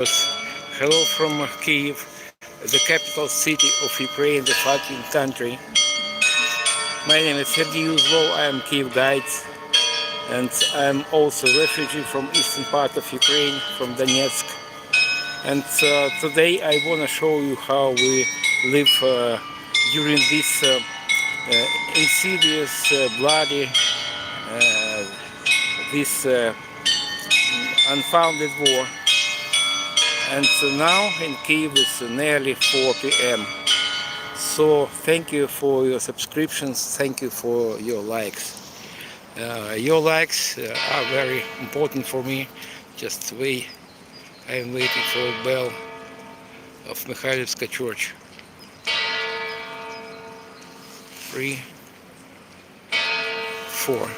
Hello from Kyiv, the capital city of Ukraine, the fucking country. My name is Sergey Uzlov, I am Kyiv guide, and I am also refugee from eastern part of Ukraine, from Donetsk. And today I want to show you how we live during this insidious, bloody, uh, this unfounded war. And now in Kyiv it's nearly 4 p.m. So thank you for your subscriptions, thank you for your likes. Your likes are very important for me. Just wait, I am waiting for a bell of Mikhaliski church. 3, 4.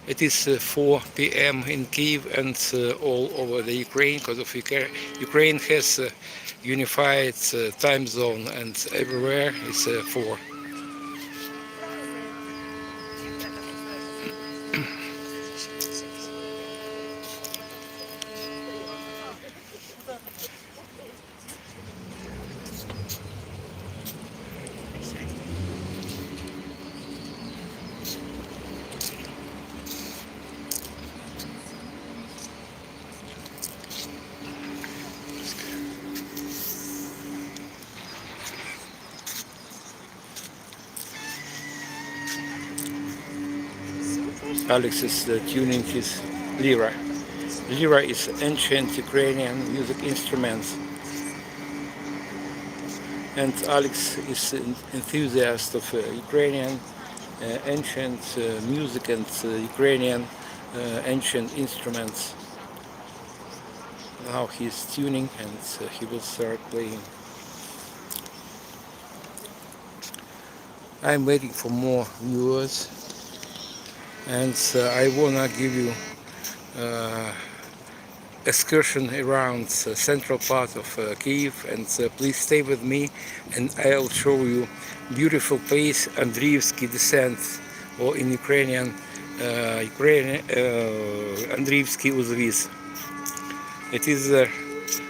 It is 4 p.m. in Kyiv and all over the Ukraine, because of Ukraine has a unified time zone, and everywhere it's 4. Alex is tuning his lira. Lira is ancient Ukrainian music instrument, and Alex is an enthusiast of Ukrainian ancient music and Ukrainian ancient instruments. Now he's tuning and he will start playing. I'm waiting for more viewers, and I wanna give you excursion around central part of Kyiv, and please stay with me and I'll show you beautiful place Andriivsky descent, or in Ukrainian Andriivsky Uzviz. It is the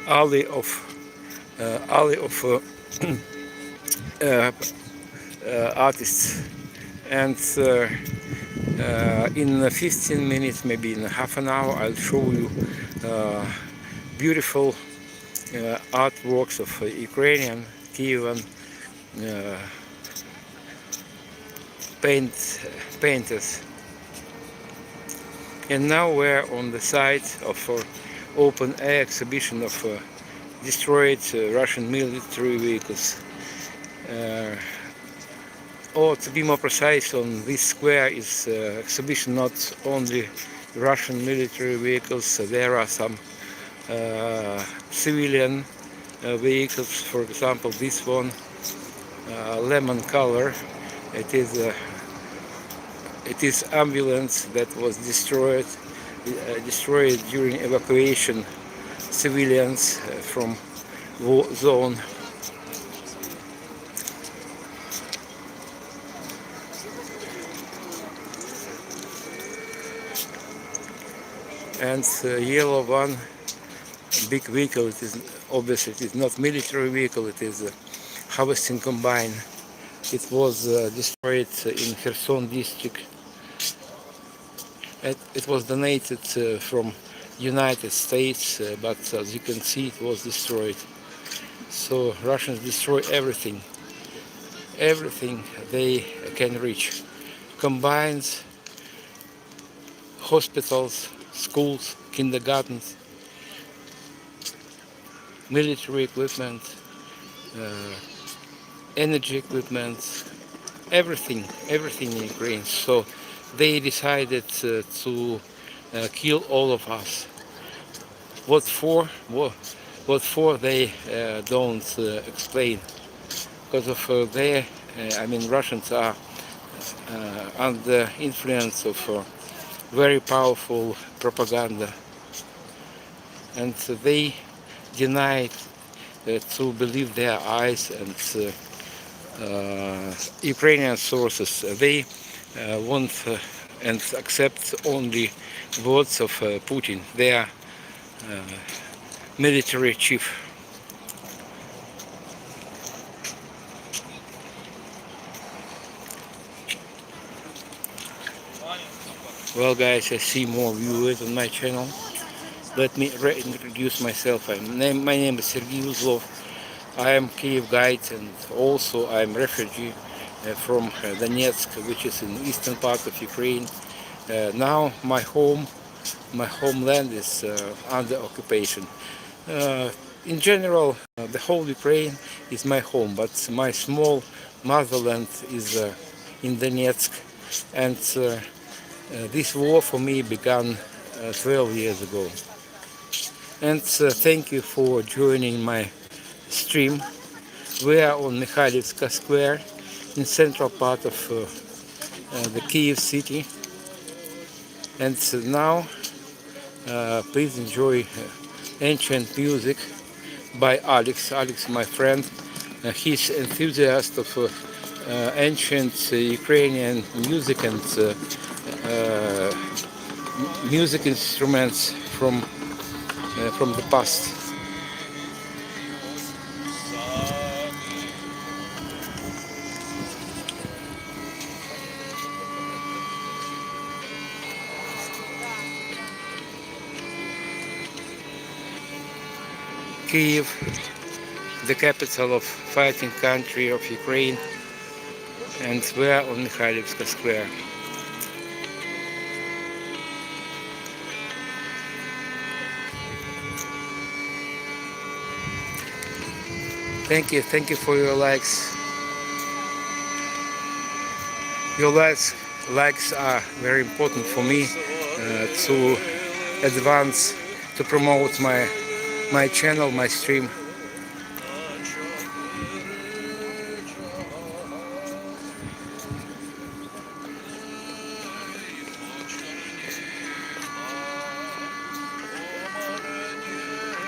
alley of artists, and in 15 minutes, maybe in half an hour, I'll show you beautiful artworks of Ukrainian, Kievan painters. And now we're on the site of open air exhibition of destroyed Russian military vehicles. Or to be more precise, on this square is exhibition not only Russian military vehicles, there are some civilian vehicles. For example, this one, lemon color, it is ambulance that was destroyed during evacuation civilians from war zone. And yellow one, big vehicle, it is obviously it is not military vehicle, it is a harvesting combine. It was destroyed in Kherson district. It was donated from United States, but as you can see, it was destroyed. So Russians destroy everything they can reach. Combines, hospitals, schools, kindergartens, military equipment, energy equipment, everything in Ukraine. So they decided to kill all of us. What for? What for? They don't explain. Because of Russians are under influence of very powerful propaganda, and they denied to believe their eyes and Ukrainian sources. They want and accept only words of Putin, their military chief. Well guys, I see more viewers on my channel. Let me reintroduce myself. My name is Sergey Uzlov. I am Kyiv guide, and also I am refugee from Donetsk, which is in the eastern part of Ukraine. Now my homeland is under occupation. In general, the whole Ukraine is my home, but my small motherland is in Donetsk, and this war for me began 12 years ago. And thank you for joining my stream. We are on Mikhaliski Square in central part of the Kyiv city. And now please enjoy ancient music by Alex. Alex, my friend. He's enthusiast of ancient Ukrainian music and music instruments from the past. Kyiv, the capital of fighting country of Ukraine, and we are on Mikhaliski Square. Thank you for your likes. Your likes are very important for me to advance, to promote my channel, my stream.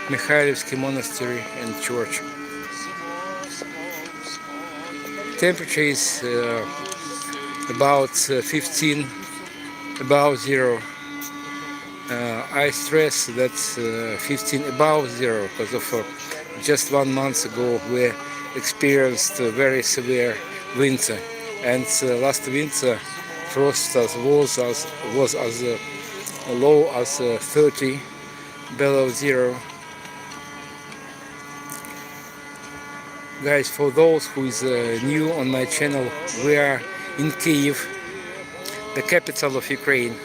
Mikhaliski Monastery and Church. Temperature is about 15 above zero. I stress that 15 above zero because of just 1 month ago we experienced a very severe winter, and last winter frost was as low as 30 below zero. Guys, for those who is new on my channel, we are in Kyiv, the capital of Ukraine.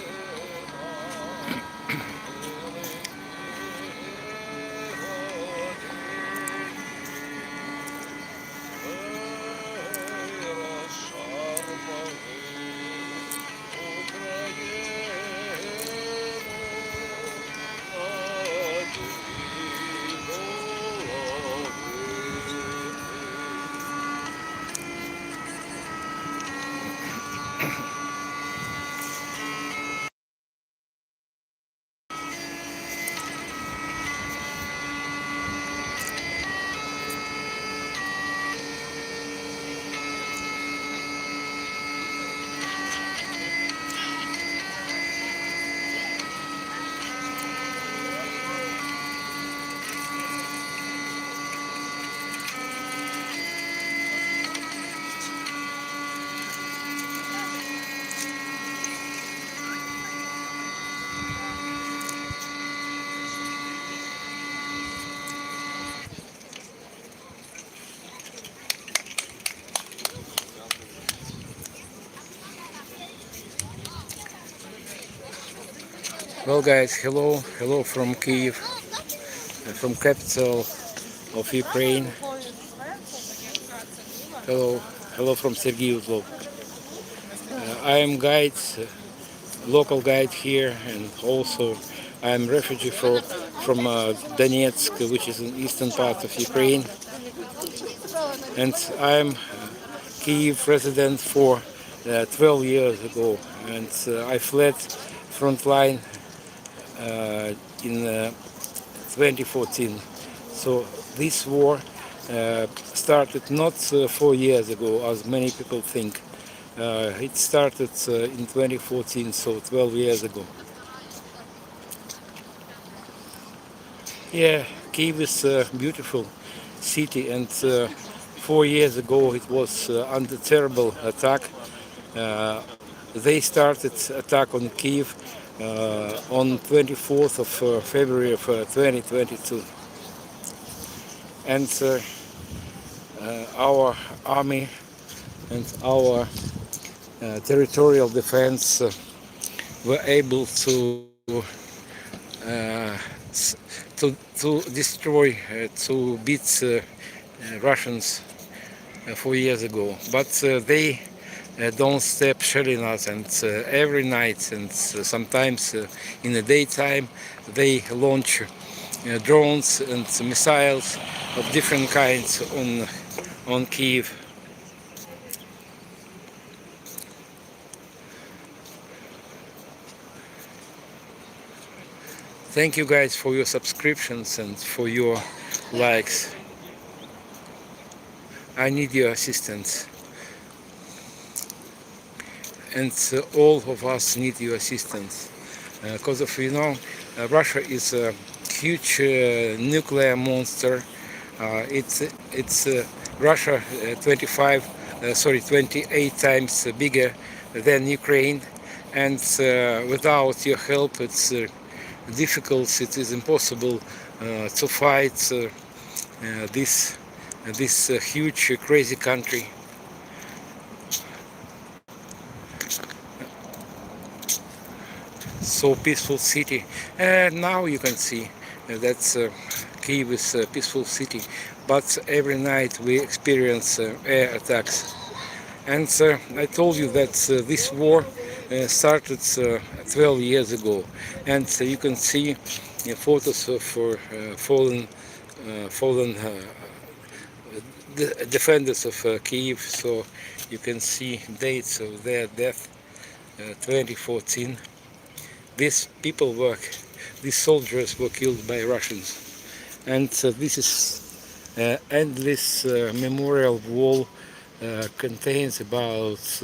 Well guys, hello from Kyiv, from capital of Ukraine. Hello from Sergey Uzlov. I am guide, local guide here, and also I am refugee from Donetsk, which is an eastern part of Ukraine. And I am Kyiv resident for 12 years ago, and I fled front line in 2014. So this war started not 4 years ago, as many people think, It started in 2014, so 12 years ago. Yeah, Kyiv is a beautiful city, and 4 years ago it was under terrible attack. Uh, they started attack on Kyiv on 24th of February of 2022, and our army and our territorial defense were able uh, to destroy, to beat Russians 4 years ago. But they don't stop shelling us, and every night and sometimes in the daytime they launch drones and missiles of different kinds on Kyiv. Thank you guys for your subscriptions and for your likes. I need your assistance, and all of us need your assistance because of Russia is a huge nuclear monster. It's Russia 28 times bigger than Ukraine, and without your help it's difficult, it is impossible to fight this huge crazy country. So peaceful city, and now you can see that Kyiv is a peaceful city, but every night we experience air attacks. And I told you that this war started 12 years ago, and you can see photos of fallen defenders of Kyiv, so you can see dates of their death, 2014. These soldiers were killed by Russians, and this is endless memorial wall. Contains about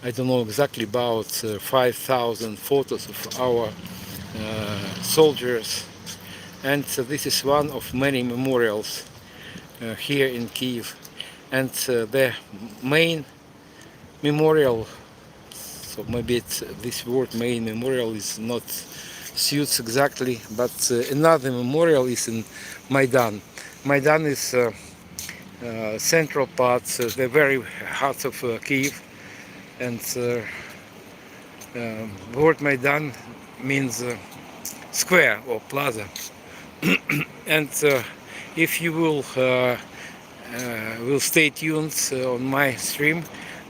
I don't know exactly, about 5,000 photos of our soldiers, and this is one of many memorials here in Kyiv. And the main memorial, so maybe this word main memorial is not suits exactly, but another memorial is in Maidan. Maidan is central part, the very heart of Kyiv, and word Maidan means square or plaza. And if you will stay tuned on my stream,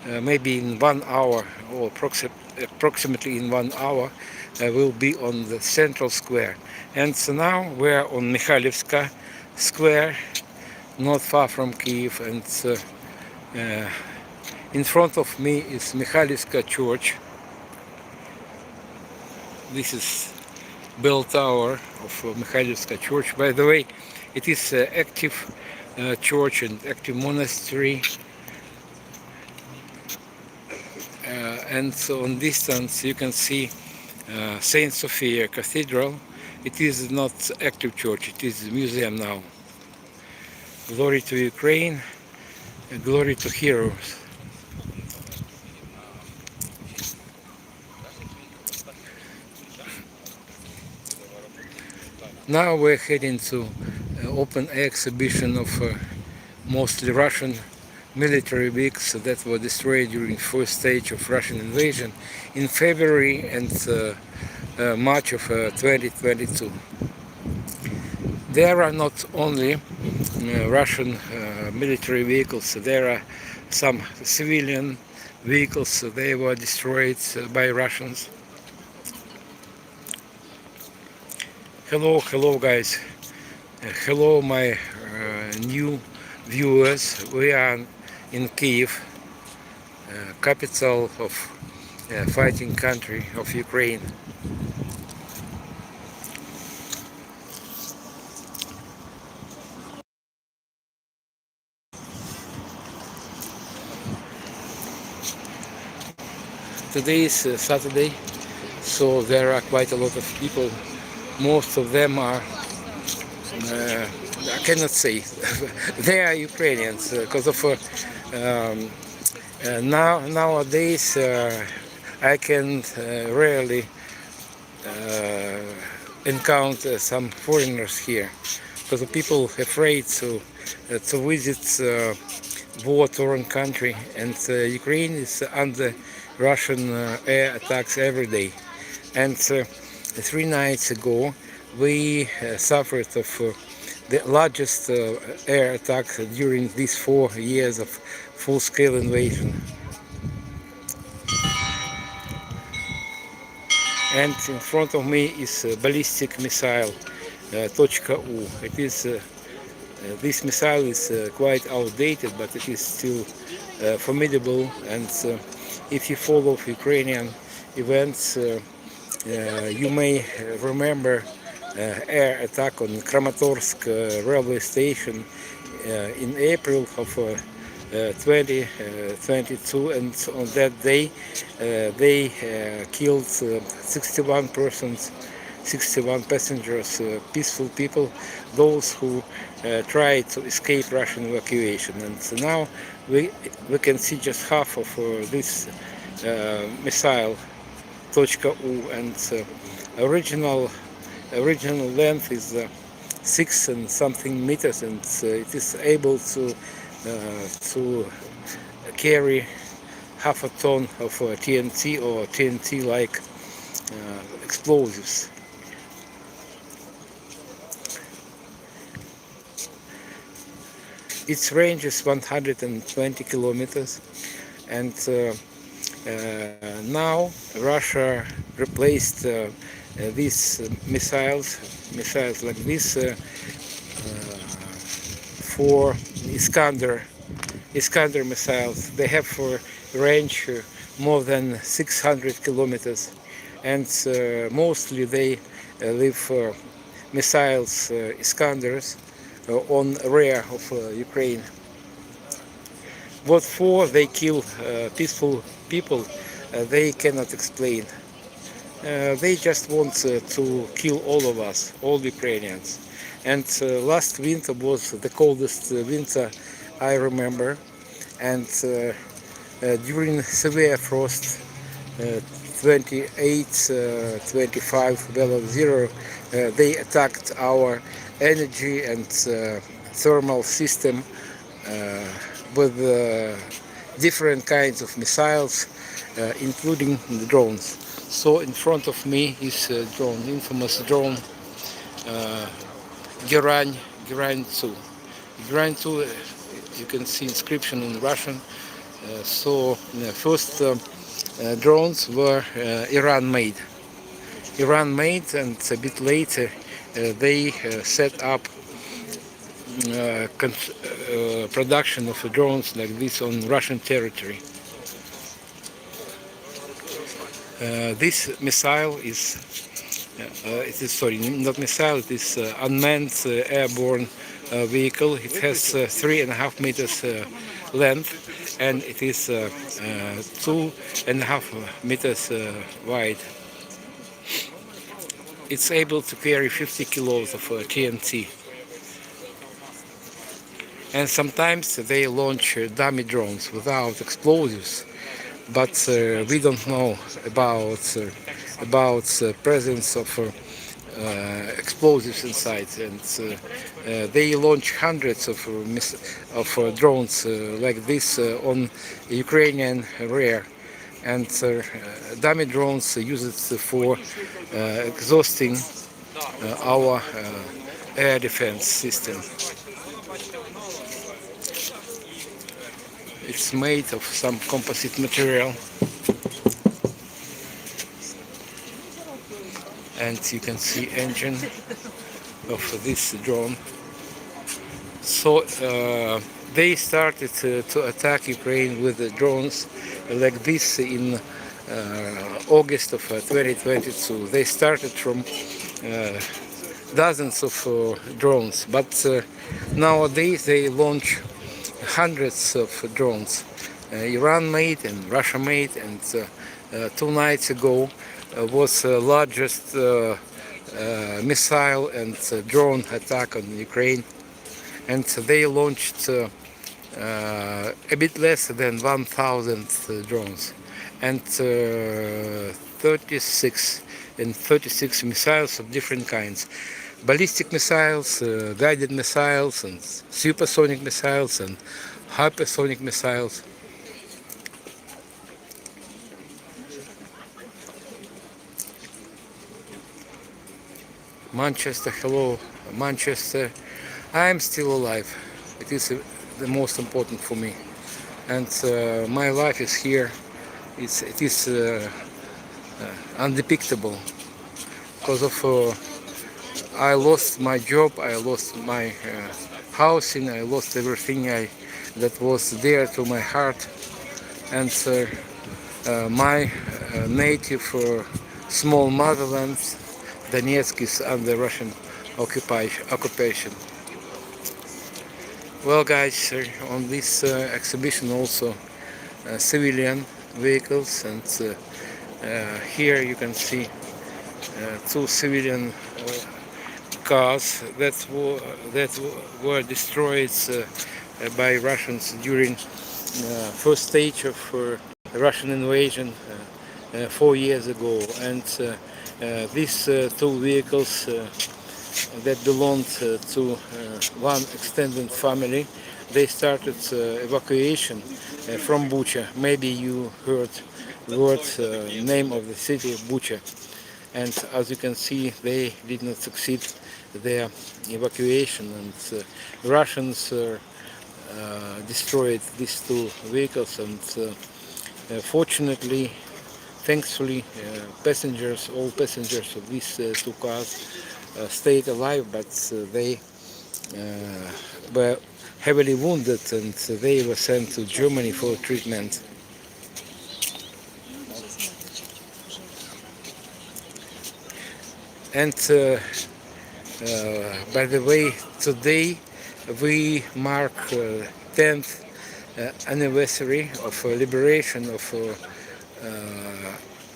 maybe in 1 hour or approximately in 1 hour, will be on the central square. And so now we're on Mikhaliski square, not far from Kyiv, and in front of me is Mikhaliski church. This is bell tower of Mikhaliski church. By the way, it is active church and active monastery. And so on distance you can see Saint Sophia Cathedral. It is not active church, it is a museum now. Glory to Ukraine, and glory to heroes. Now we're heading to open exhibition of mostly Russian military vehicles that were destroyed during first stage of Russian invasion in February and March of 2022. There are not only Russian military vehicles, there are some civilian vehicles. They were destroyed by Russians. Hello guys, hello my new viewers. We are in Kyiv, capital of fighting country of Ukraine. Today is Saturday, so there are quite a lot of people. Most of them are, I cannot say, they are Ukrainians because of nowadays I can rarely encounter some foreigners here because the people afraid to visit war-torn country, and Ukraine is under Russian air attacks every day. And 3 nights ago we suffered of the largest air attack during these 4 years of full-scale invasion. And in front of me is a ballistic missile .U. It is this missile is quite outdated, but it is still formidable. And if you follow Ukrainian events, you may remember air attack on Kramatorsk railway station in April of 2022, and on that day they killed 61 persons, 61 passengers, peaceful people, those who tried to escape Russian evacuation. And so now we can see just half of this missile .U, and original length is 6 and something meters, and it is able to carry half a ton of TNT or TNT-like explosives. Its range is 120 kilometers, and now Russia replaced these missiles like this for Iskander missiles. They have a range more than 600 kilometers, and mostly they leave missiles, Iskanders, on rear of Ukraine. What for? They kill peaceful people, they cannot explain. They just want to kill all of us, all Ukrainians. And last winter was the coldest winter I remember, and during severe frost, 28, 25 below zero, they attacked our energy and thermal system with different kinds of missiles, including the drones. So in front of me is a drone, infamous drone, Gerань 2. Gerань 2, you can see inscription in Russian. So the first drones were Iran-made, and a bit later they set up production of drones like this on Russian territory. This missile is, not missile, it is unmanned airborne vehicle. It has 3.5 meters length, and it is 2.5 meters wide. It's able to carry 50 kilos of TNT. And sometimes they launch dummy drones without explosives, but we don't know about presence of explosives inside. And they launch hundreds of drones like this on Ukrainian rear. And dummy drones use it for exhausting our air defense system. It's made of some composite material, and you can see engine of this drone. So they started to attack Ukraine with the drones like this in August of 2022. They started from dozens of drones, but nowadays they launch hundreds of drones, Iran-made and Russia-made, and 2 nights ago was the largest missile and drone attack on Ukraine, and they launched a bit less than 1,000 drones and 36 missiles of different kinds. Ballistic missiles, guided missiles, and supersonic missiles, and hypersonic missiles. Manchester, hello, Manchester. I am still alive. It is the most important for me. And my life is here. It is undepictable because of I lost my job, I lost my housing, I lost everything that was dear to my heart, and my native small motherland, Donetsk, is under Russian occupation. Well, guys, on this exhibition also civilian vehicles, and here you can see 2 civilian cars that were destroyed by Russians during first stage of Russian invasion 4 years ago, and these 2 vehicles that belonged to one extended family, they started evacuation from Bucha. Maybe you heard the word name of the city of Bucha, and as you can see, they did not succeed their evacuation, and Russians destroyed these 2 vehicles, and fortunately, thankfully, all passengers of these 2 cars stayed alive, but they were heavily wounded, and they were sent to Germany for treatment. And by the way, today we mark 10th anniversary of liberation of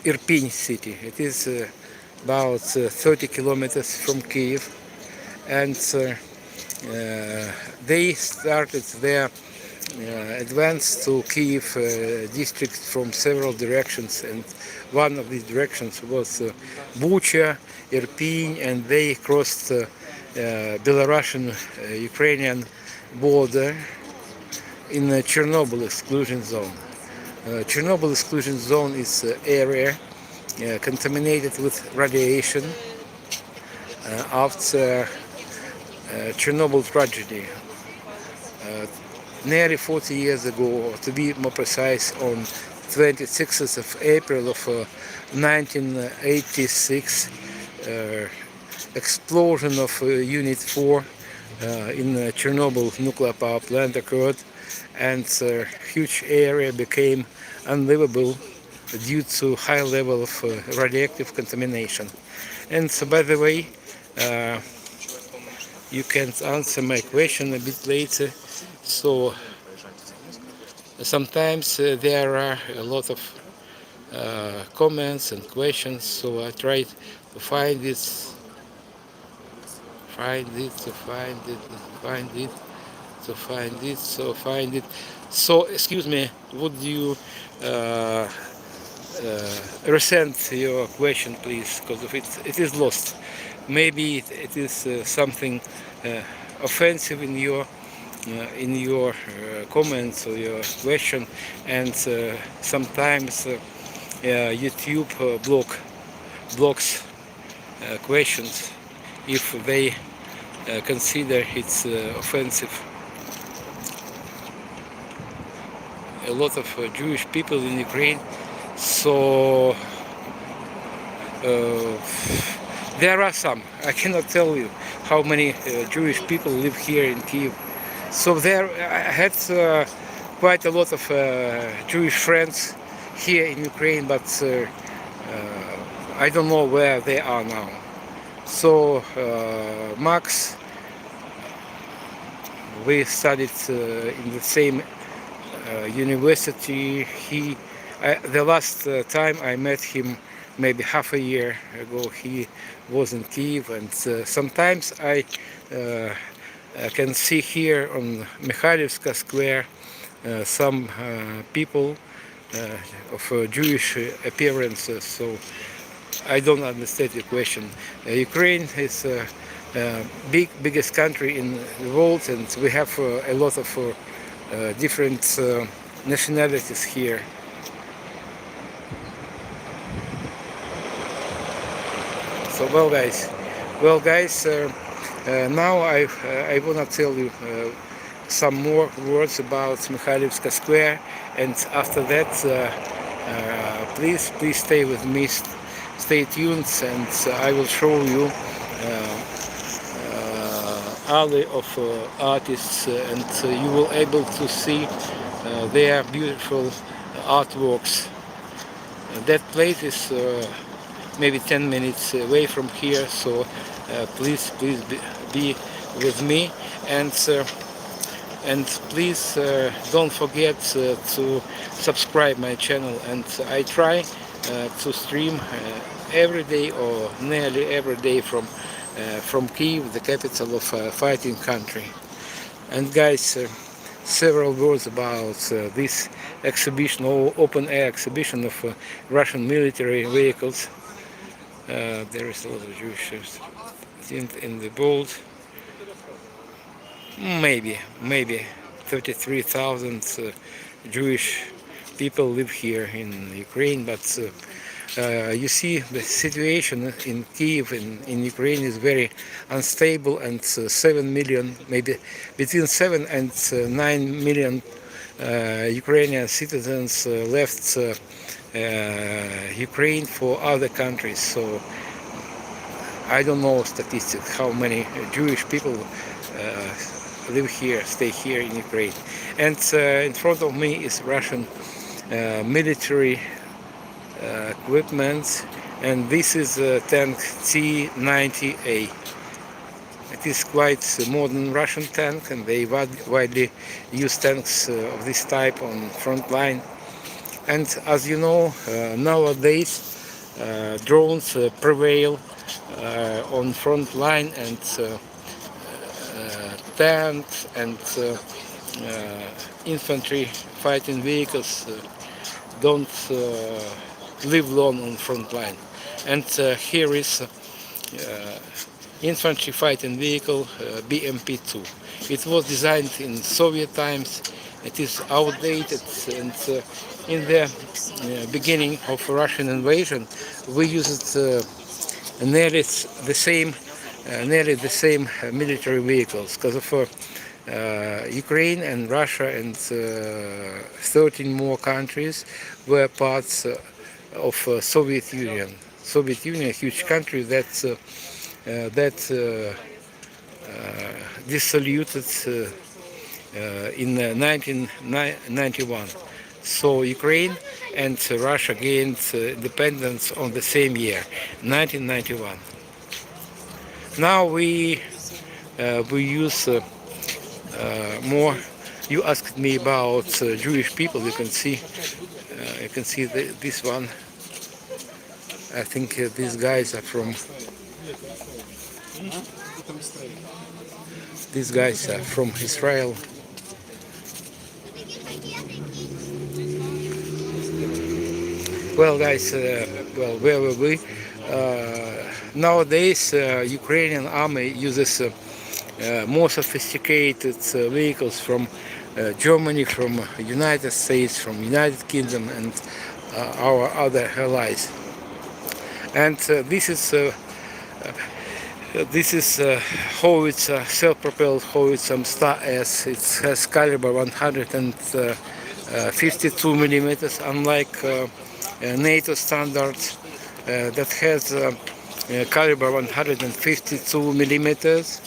Irpin city. It is about 30 kilometers from Kyiv, and they started their advance to Kyiv district from several directions, and one of these directions was Bucha, Irpin, and they crossed Belarusian-Ukrainian border in the Chernobyl exclusion zone. Chernobyl exclusion zone is an area contaminated with radiation after Chernobyl tragedy. Nearly 40 years ago, to be more precise, on 26th of April of 1986, explosion of Unit 4 in Chernobyl nuclear power plant occurred, and a huge area became unlivable due to high level of radioactive contamination. And so, by the way, you can answer my question a bit later. So sometimes there are a lot of comments and questions, so I tried to find it. So, excuse me, would you resend your question, please, because it is lost. Maybe it is something offensive in your comments or your question, and sometimes YouTube blocks questions if they consider it's offensive. A lot of Jewish people in Ukraine, so there are some. I cannot tell you how many Jewish people live here in Kyiv. So there, I had quite a lot of Jewish friends here in Ukraine, but I don't know where they are now. So Max, we studied in the same university. He The last time I met him, maybe half a year ago, he was in Kyiv, and sometimes I can see here on Mikhaliski Square some people of Jewish appearances. So I don't understand your question. Ukraine is biggest country in the world, and we have a lot of different nationalities here. So well guys, now I wanna tell you some more words about Mikhaliski Square, and after that, please stay with me, stay tuned, and I will show you alley of artists, and you will able to see their beautiful artworks. That place is maybe 10 minutes away from here, so please be with me, and please don't forget to subscribe my channel. And I try to stream every day or nearly every day from Kyiv, the capital of fighting country. And guys, several words about this exhibition, or open air exhibition of Russian military vehicles. There is a lot of Jewish in the bold. Maybe 33,000 Jewish people live here in Ukraine, but you see the situation in Kyiv in Ukraine is very unstable, and 7 million, maybe between 7 and 9 million Ukrainian citizens left Ukraine for other countries. So I don't know statistics how many Jewish people live here, stay here in Ukraine. And in front of me is Russian military equipment, and this is a tank T-90A. It is quite a modern Russian tank, and they widely use tanks of this type on front line. And as you know, nowadays drones prevail on front line, and tanks and infantry fighting vehicles don't live long on front line. And here is infantry fighting vehicle BMP-2. It was designed in Soviet times. It is outdated, and in the beginning of Russian invasion, we used nearly the same military vehicles, because of Ukraine and Russia and 13 more countries were parts of Soviet Union. Soviet Union, a huge country that dissoluted in 1991. So Ukraine and Russia gained independence on the same year, 1991. Now we use more. You asked me about Jewish people. You can see this one. I think these guys are from. These guys are from Israel. Well, guys, well, where were we? Nowadays, Ukrainian army uses more sophisticated vehicles from Germany, from United States, from United Kingdom, and our other allies. And this is howitzer, self-propelled howitzer Star S. It has caliber 152 millimeters, unlike NATO standard that has caliber 152 millimeters.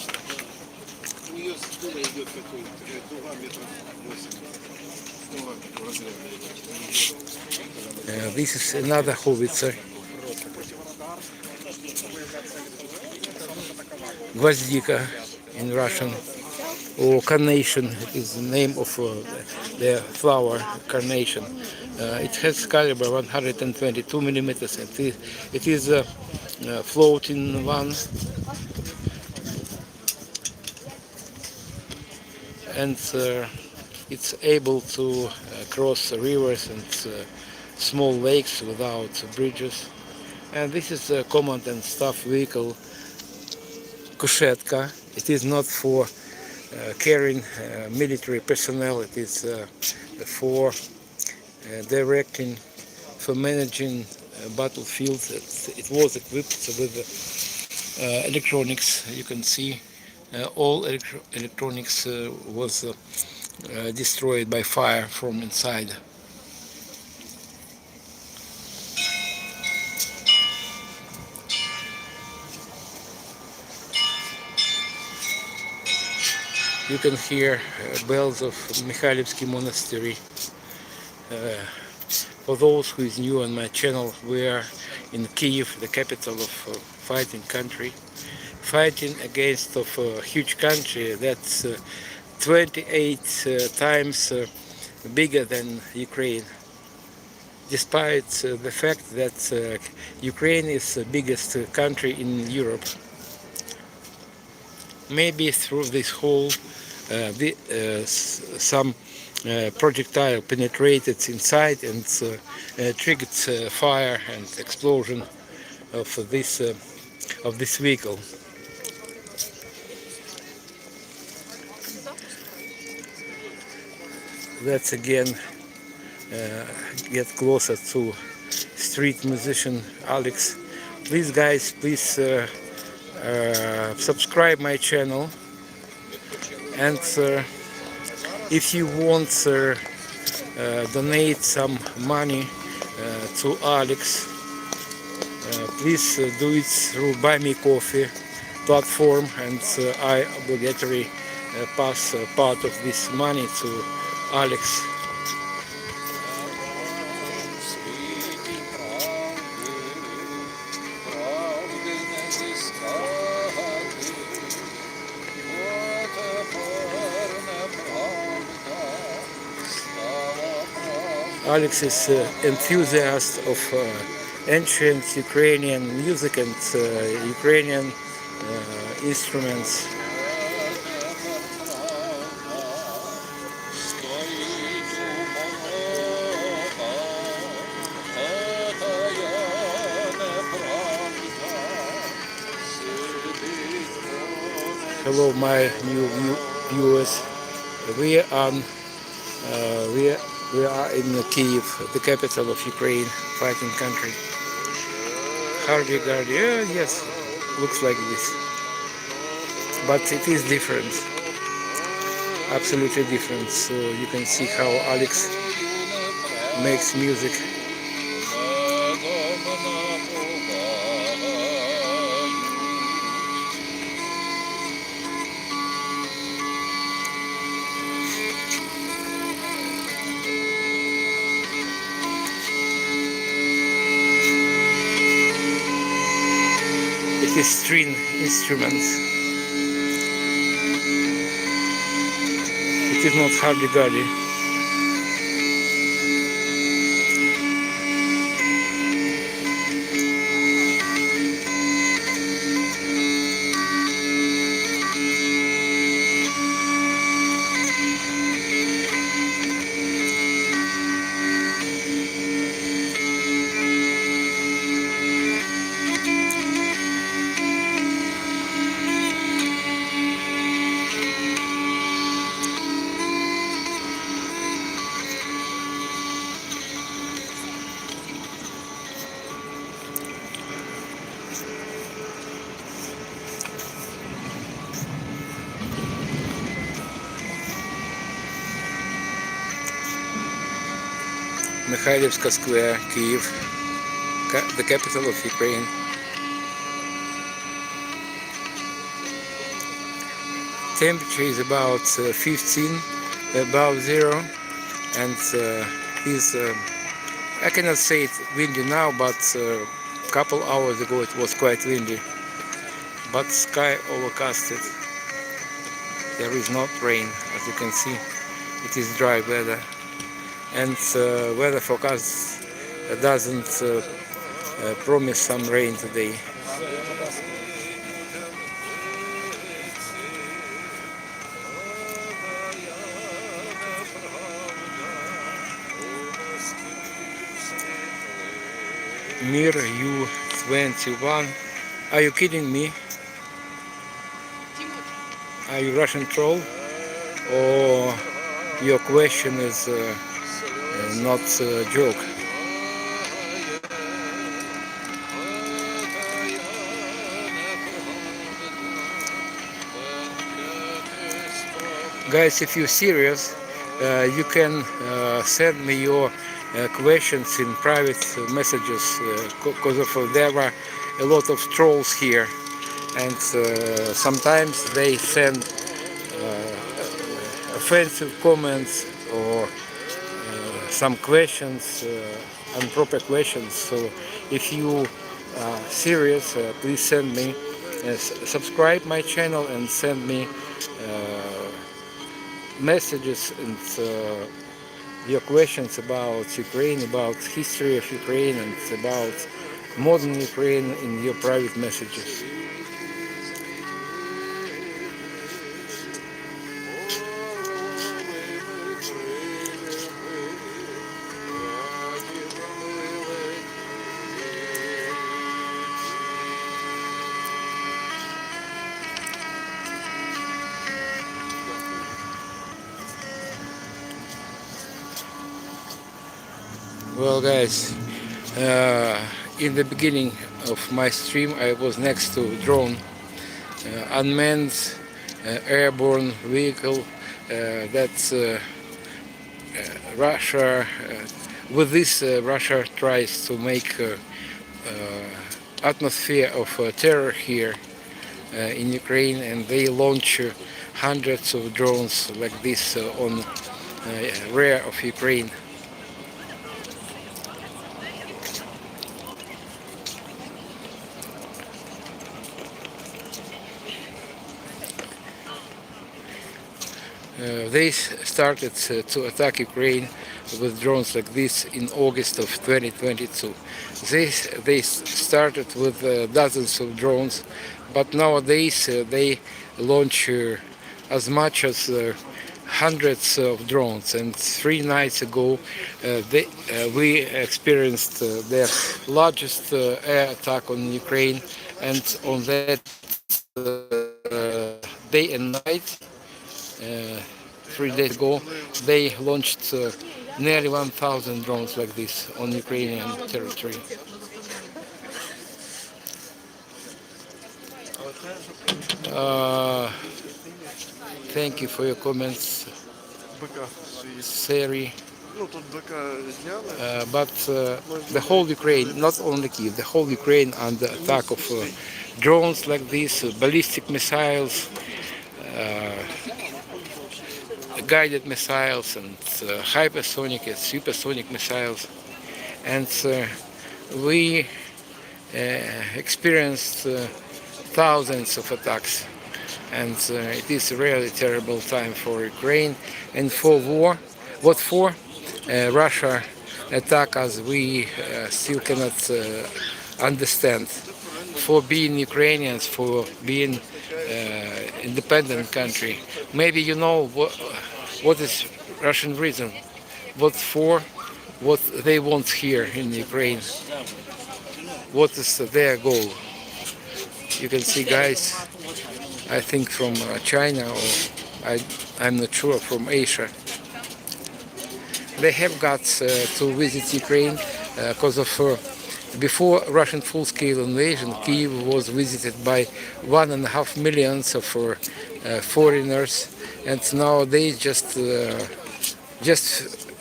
This is another howitzer. Gvozdika in Russian, or carnation is the name of the flower, carnation. It has caliber 122 millimeters. It is a floating one, and it's able to cross rivers and small lakes without bridges. And this is a command and staff vehicle, Kushetka. It is not for carrying military personnel. It is for directing, for managing battlefields. It was equipped with electronics. You can see all electronics was destroyed by fire from inside. You can hear bells of Mikhaliski Monastery. For those who is new on my channel, we are in Kyiv, the capital of fighting country, fighting against of a huge country that's 28 times bigger than Ukraine. Despite the fact that Ukraine is the biggest country in Europe. Maybe through this hole some projectile penetrated inside and triggered fire and explosion of this vehicle. Let's again get closer to street musician Alex. Please guys, please subscribe my channel, and if you want donate some money to Alex, please do it through Buy Me Coffee platform, and I obligatory pass part of this money to Alex. Alex is enthusiast of ancient Ukrainian music and Ukrainian instruments. Hello, my new viewers. We are in Kyiv, the capital of Ukraine, fighting country. Hardy-gardy, yes, looks like this. But it is different, absolutely different. So you can see how Alex makes music. It is string instruments. It is not hardy-gardy. Mikhaliski Square, Kyiv, the capital of Ukraine. Temperature is about 15 above zero, and I cannot say it's windy now, but a couple hours ago it was quite windy. But sky overcasted. There is not rain, as you can see. It is dry weather. and weather forecast doesn't promise some rain today. Mir U21. Are you kidding me? Are you Russian troll? Or your question is not a joke? Guys, if you're serious, you can send me your questions in private messages, because there are a lot of trolls here, and sometimes they send offensive comments or some questions, improper questions. So if you are serious, please send me, subscribe my channel and send me messages and your questions about Ukraine, about history of Ukraine, and about modern Ukraine in your private messages. Well, guys, in the beginning of my stream, I was next to a drone, unmanned airborne vehicle that Russia, with this Russia tries to make atmosphere of terror here in Ukraine, and they launch hundreds of drones like this on rear of Ukraine. They started to attack Ukraine with drones like this in August of 2022. They started with dozens of drones, but nowadays they launch as much as hundreds of drones. And 3 nights ago we experienced their largest air attack on Ukraine, and on that day and night, 3 days ago, they launched nearly 1,000 drones like this on Ukrainian territory. Thank you for your comments, Seri. But the whole Ukraine, not only Kyiv, the whole Ukraine under attack of drones like this, ballistic missiles, guided missiles, and hypersonic and supersonic missiles. And we experienced thousands of attacks. And it is a really terrible time for Ukraine and for war. What for? Russia attack us, we still cannot understand. For being Ukrainians, for being independent country, maybe you know what is Russian reason, what for, what they want here in Ukraine, what is their goal. You can see guys, I think from China, or I'm not sure, from Asia. They have got to visit Ukraine because of before Russian full-scale invasion, Kyiv was visited by 1.5 million of foreigners, and nowadays just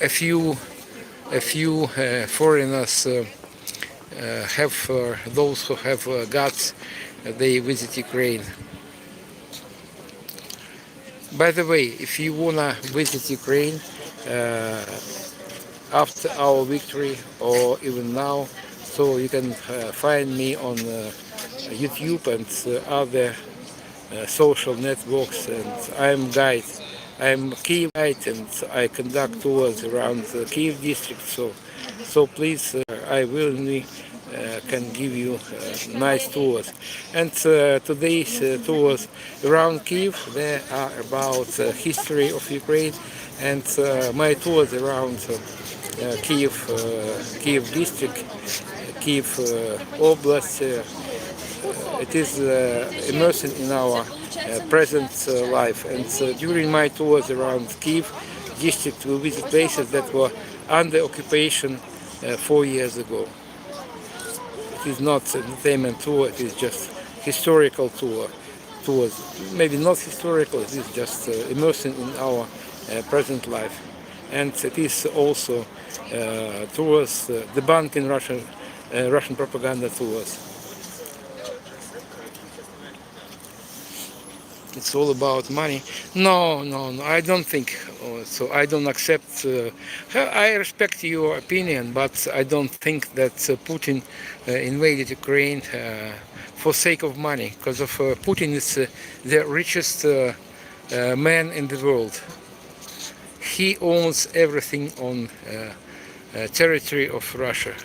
a few foreigners have those who have guts. They visit Ukraine. By the way, if you wanna visit Ukraine after our victory or even now, so you can find me on YouTube and other social networks, and I'm guide I'm Kyivite and I conduct tours around the Kyiv district. So please, I willingly can give you nice tours. And today's tours around Kyiv, they are about history of Ukraine, and my tours around Kyiv district, Kyiv Oblast. It is immersing in our present life. And during my tours around Kyiv district, we visit places that were under occupation 4 years ago. It is not entertainment tour, it is just historical tours. Maybe not historical, it is just immersing in our present life. And it is also tours, debunking Russian propaganda tours. It's all about money. No, no, no, I don't think so. I don't accept. I respect your opinion, but I don't think that Putin invaded Ukraine for sake of money. Because of Putin is the richest man in the world. He owns everything on territory of Russia.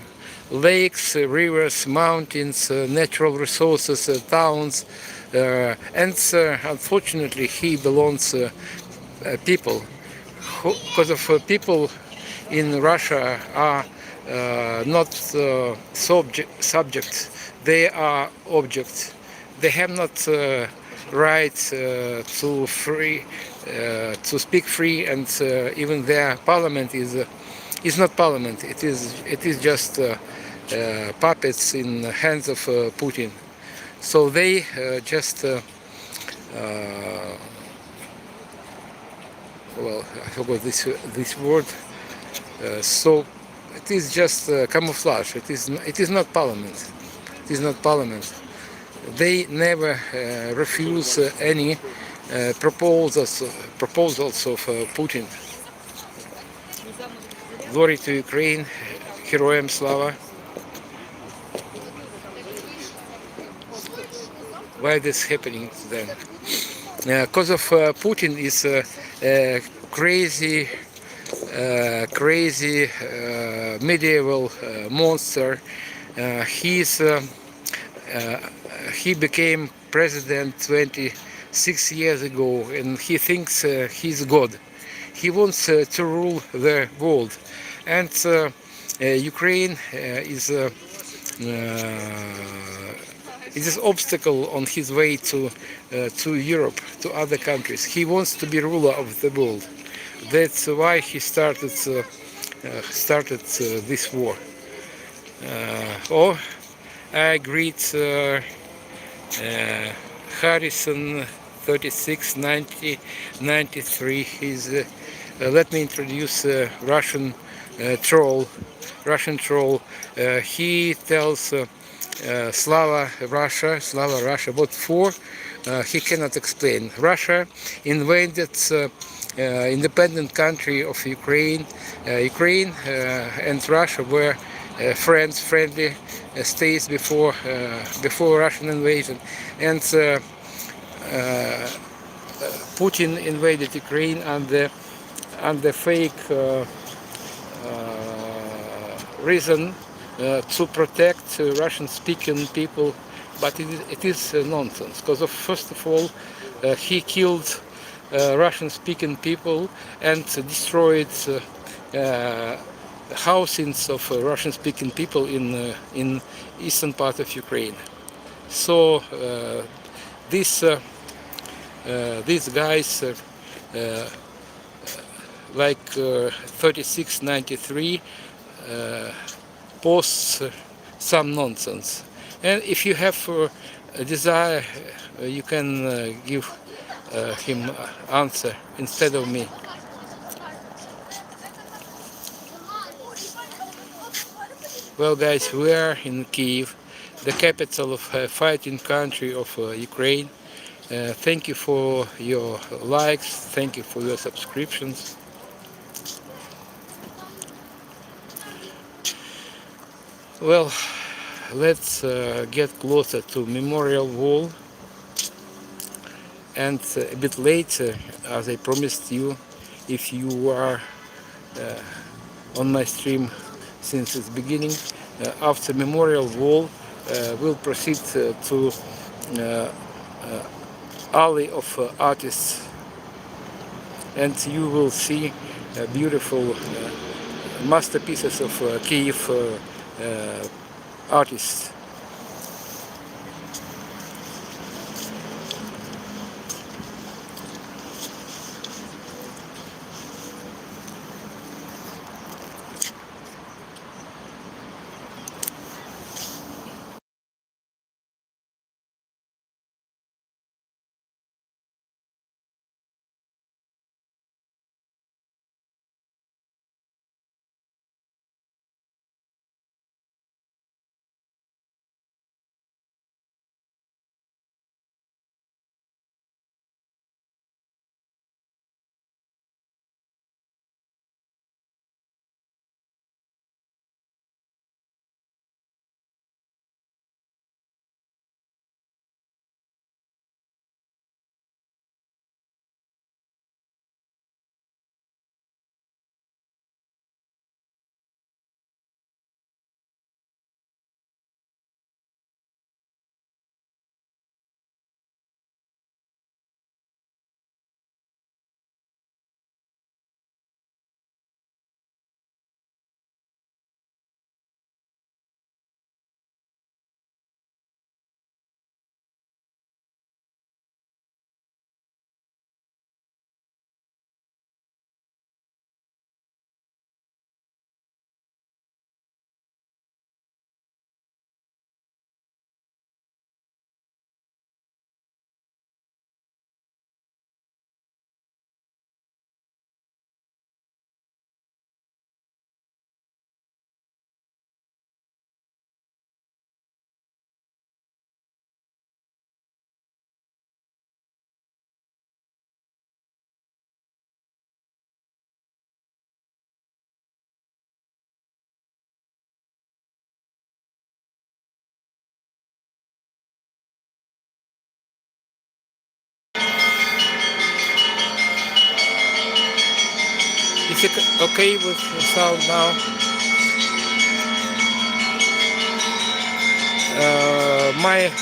Lakes, rivers, mountains, natural resources, towns, and unfortunately he belongs people, because of people in Russia are not subjects, they are objects. They have not right to free to speak free, and even their parliament is not parliament. It is just puppets in the hands of Putin. So they just well, I forgot this word. So it is just camouflage. It is not parliament. It is not parliament. They never refuse any proposals of Putin. Glory to Ukraine, Heroям Slava. Why this happening to them? Because of Putin is a crazy medieval monster. He became president 26 years ago, and he thinks he's God. He wants to rule the world, and Ukraine is an obstacle on his way to Europe, to other countries. He wants to be ruler of the world. That's why he started this war. I greet Harrison 369093. Let me introduce Russian troll. He tells Slava Russia, but he cannot explain. Russia invaded independent country of Ukraine. Ukraine and Russia were friendly states before Russian invasion, and Putin invaded Ukraine under fake reason to protect Russian-speaking people, but it is nonsense. Because first of all, he killed Russian-speaking people and destroyed housings of Russian-speaking people in eastern part of Ukraine. So these guys like 3693 posts some nonsense, and if you have a desire, you can give him answer instead of me. Well, guys, we are in Kyiv, the capital of fighting country of Ukraine. Thank you for your likes, thank you for your subscriptions. Well, let's get closer to Memorial Wall And a bit later, as I promised you, if you are on my stream since its beginning, after Memorial Wall, we'll proceed to Alley of Artists, and you will see beautiful masterpieces of Kyiv artists. Is it okay with the sound now? My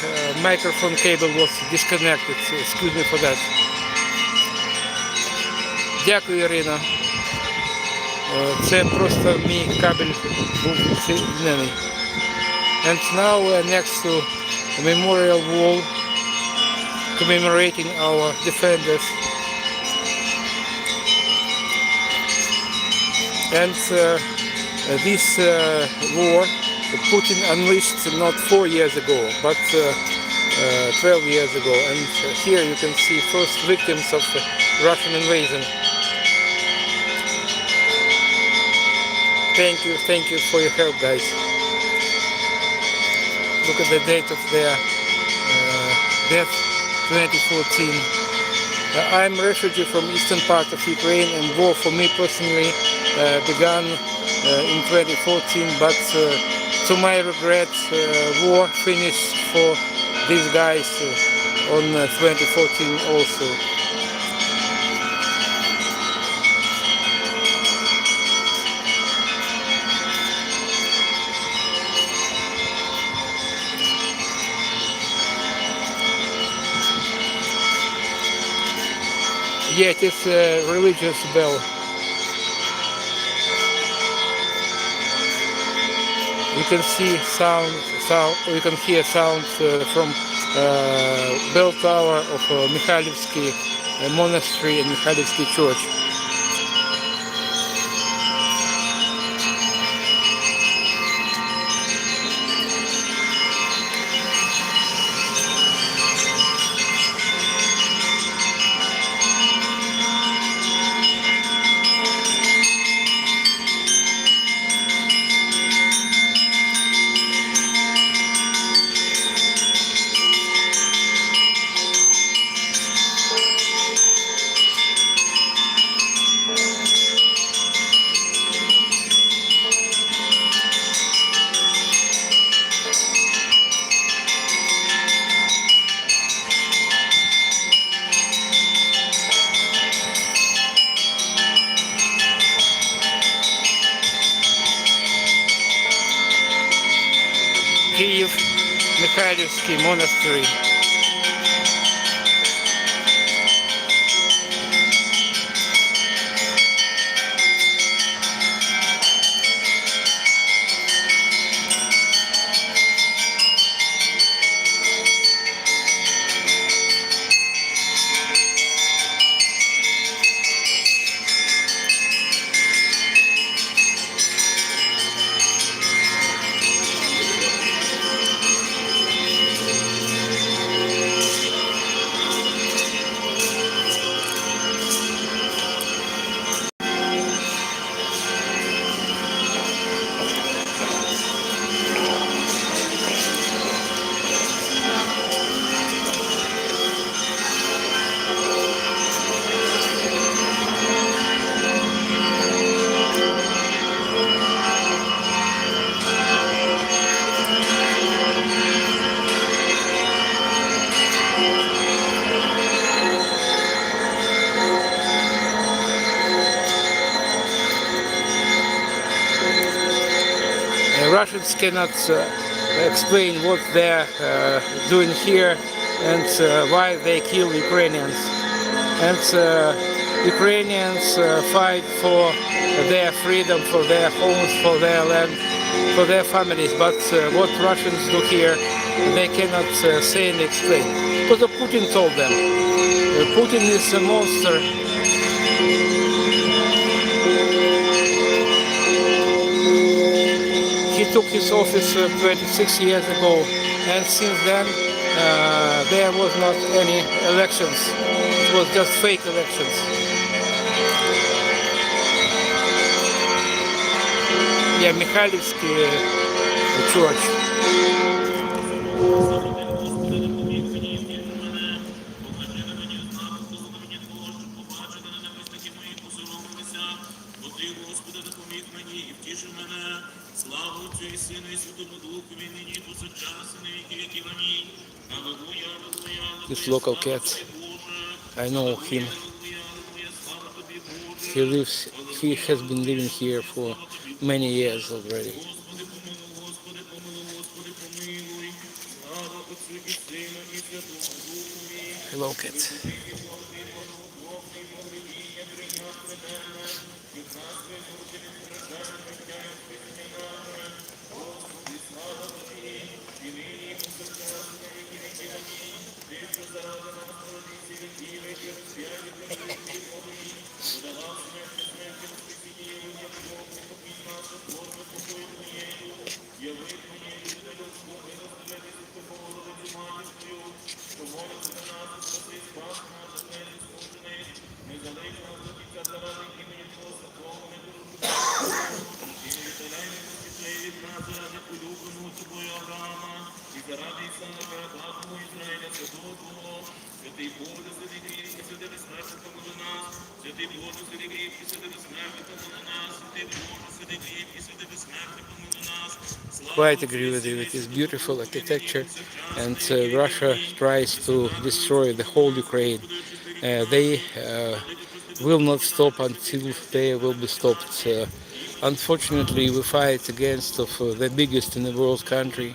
microphone cable was disconnected, so excuse me for that. Дякую, Ірина. Це просто мій кабель був відсоєднений. And now we're next to a memorial wall commemorating our defenders. And this war Putin unleashed not 4 years ago, but 12 years ago. And here you can see first victims of the Russian invasion. Thank you for your help, guys. Look at the date of their death, 2014. I'm a refugee from eastern part of Ukraine, and war for me personally began in 2014, but to my regret, war finished for these guys on 2014 also. Yeah, it is a religious bell. You can see sound. You can hear sounds from bell tower of Mikhaliski Monastery and Mikhaliski Church. Mikhaliski Monastery. Russians cannot explain what they're doing here and why they kill Ukrainians. And Ukrainians fight for their freedom, for their homes, for their land, for their families. But what Russians do here, they cannot say and explain. Because Putin told them. Putin is a monster. He took his office 26 years ago, and since then there was not any elections. It was just fake elections. Yeah, Mikhaliski church. This local cat, I know him. He has been living here for many years already. Hello, cat. Quite agree with you. It is beautiful architecture, and Russia tries to destroy the whole Ukraine. They will not stop until they will be stopped. Unfortunately, we fight against the biggest in the world country,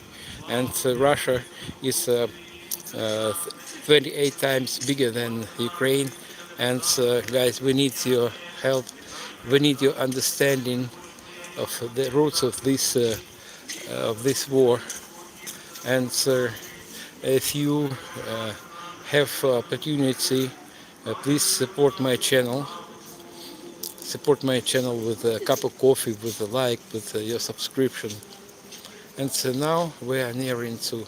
and Russia is 28 times bigger than Ukraine. And guys, we need your help. We need your understanding of the roots of this war. And if you have opportunity, please support my channel. Support my channel with a cup of coffee, with a like, with your subscription. And so now we are nearing to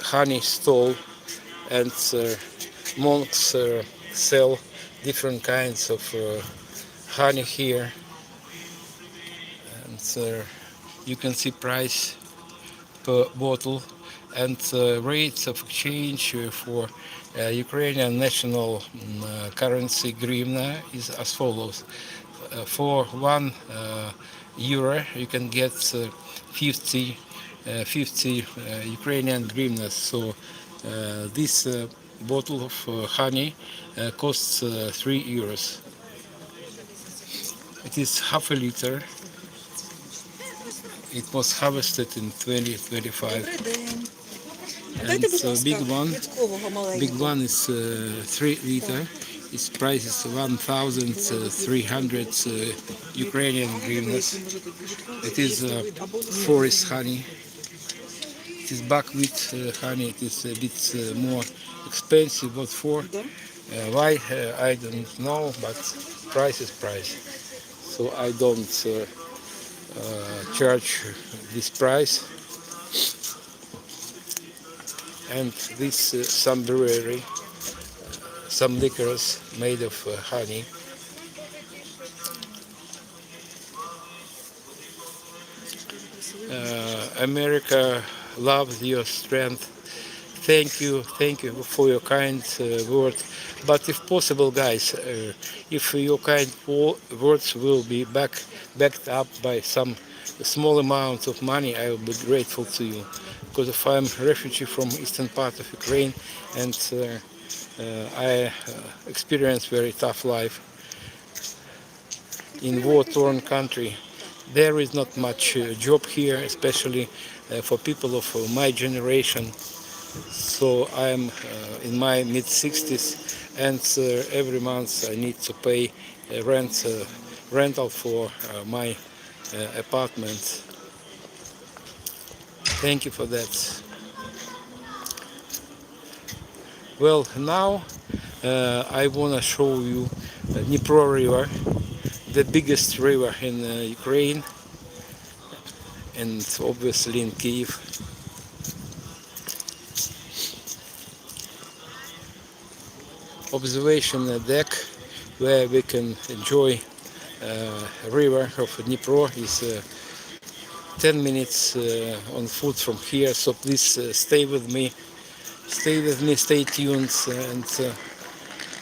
honey stall, and monks sell different kinds of honey here. And you can see price per bottle, and rates of exchange for Ukrainian national currency hryvnia is as follows. For €1 you can get 50 Ukrainian hryvnias. So this bottle of honey costs €3. It is half a liter. It was harvested in 2025. And big one is 3 liter. Its price is 1,300 Ukrainian hryvnias. It is forest honey. It is buckwheat honey. It is a bit more expensive. What for? Why? I don't know, but price is price. So I don't charge this price. And this some brewery, some liquors made of honey. America loves your strength. Thank you for your kind word. But if possible, guys, if your kind words will be backed up by some small amount of money, I will be grateful to you. Because if I'm a refugee from eastern part of Ukraine and I experience very tough life in war-torn country, there is not much job here, especially for people of my generation. So I'm in my mid-60s, and every month I need to pay rental for my apartment. Thank you for that. Well, now I want to show you Dnieper River, the biggest river in Ukraine, and obviously in Kyiv. Observation deck where we can enjoy river of Dnieper is 10 minutes on foot from here, so please stay with me, stay tuned, and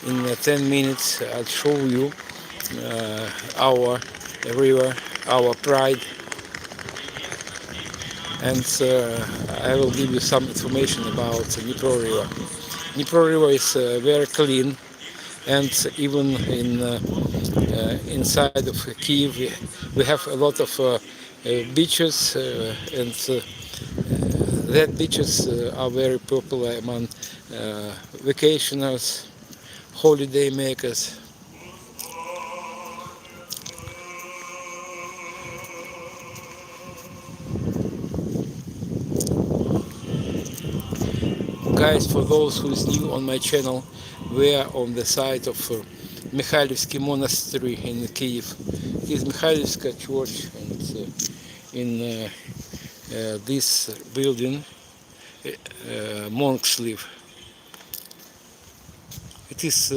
in 10 minutes I'll show you our river, our pride, and I will give you some information about Dnieper River. Dnieper River is very clean, and even inside of Kyiv we have a lot of beaches, and that beaches are very popular among vacationers, holiday makers. Guys, for those who is new on my channel, we are on the site of Mikhaliski Monastery in Kyiv. It is Mikhaliska church, and in this building monks live. It is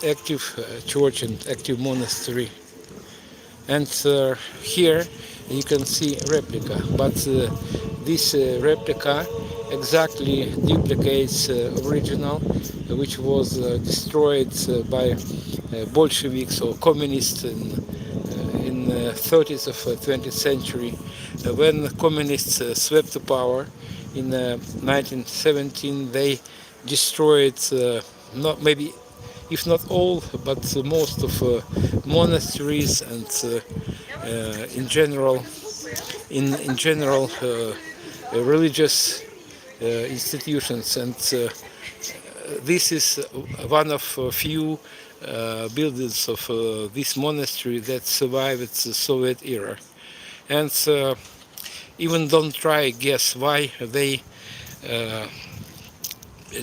active church and active monastery, and here you can see replica, but this replica exactly duplicates original, which was destroyed by Bolsheviks or communists in 30s of 20th century, when communists swept to power in 1917. They destroyed not maybe, if not all, but most of monasteries, and in general religious institutions, and this is one of few buildings of this monastery that survived the Soviet era. And even don't try guess why they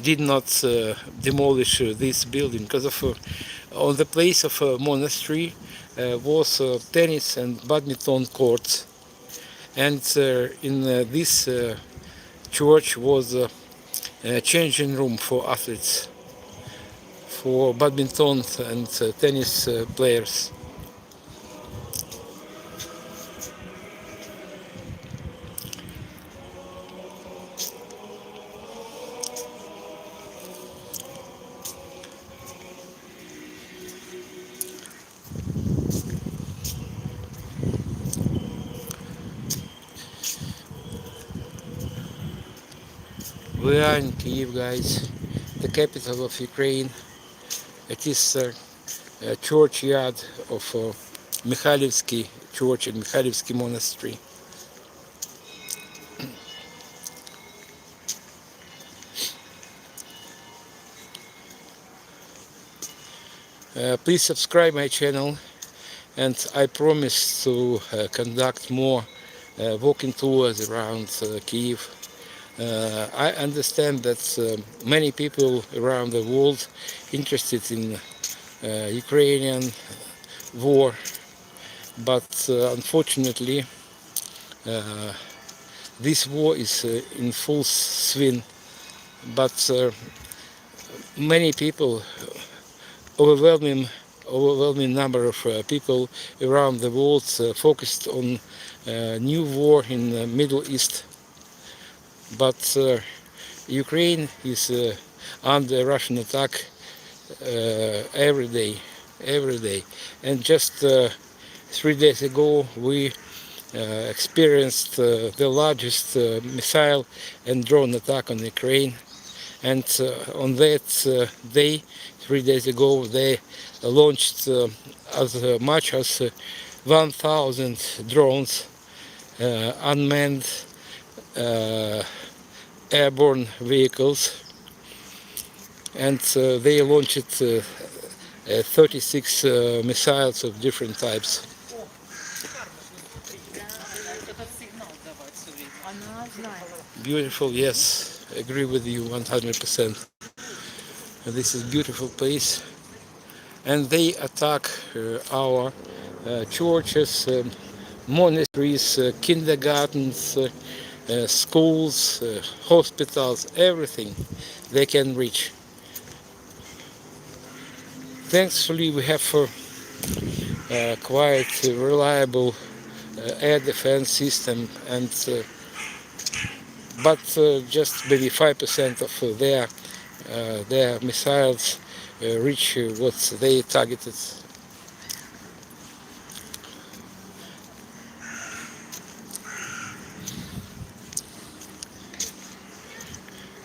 did not demolish this building, because of on the place of a monastery was tennis and badminton courts, and in this church was a changing room for athletes, for badminton and tennis players. We are in Kyiv, guys, the capital of Ukraine. It is a churchyard of Mikhaliski church and Mikhaliski Monastery. Please subscribe my channel, and I promise to conduct more walking tours around Kyiv. I understand that many people around the world interested in Ukrainian war, but unfortunately this war is in full swing. But many people, overwhelming number of people around the world focused on new war in the Middle East. But Ukraine is under Russian attack every day. And just 3 days ago we experienced the largest missile and drone attack on Ukraine. And on that day, 3 days ago, they launched as much as 1,000 drones, unmanned airborne vehicles, and they launched 36 missiles of different types. Beautiful, yes, I agree with you 100%. This is a beautiful place, and they attack our churches, monasteries, kindergartens, schools, hospitals, everything they can reach. Thankfully, we have quite a reliable air defense system, and but just maybe 5% of their missiles reach what they targeted.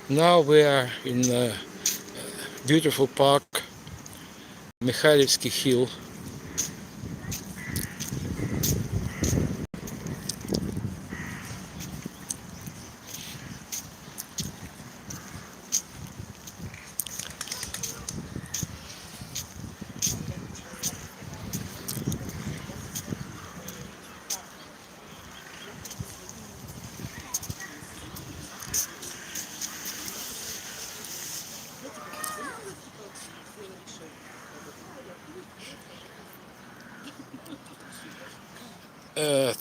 Now we are in a beautiful park, Mikhaliski Hill.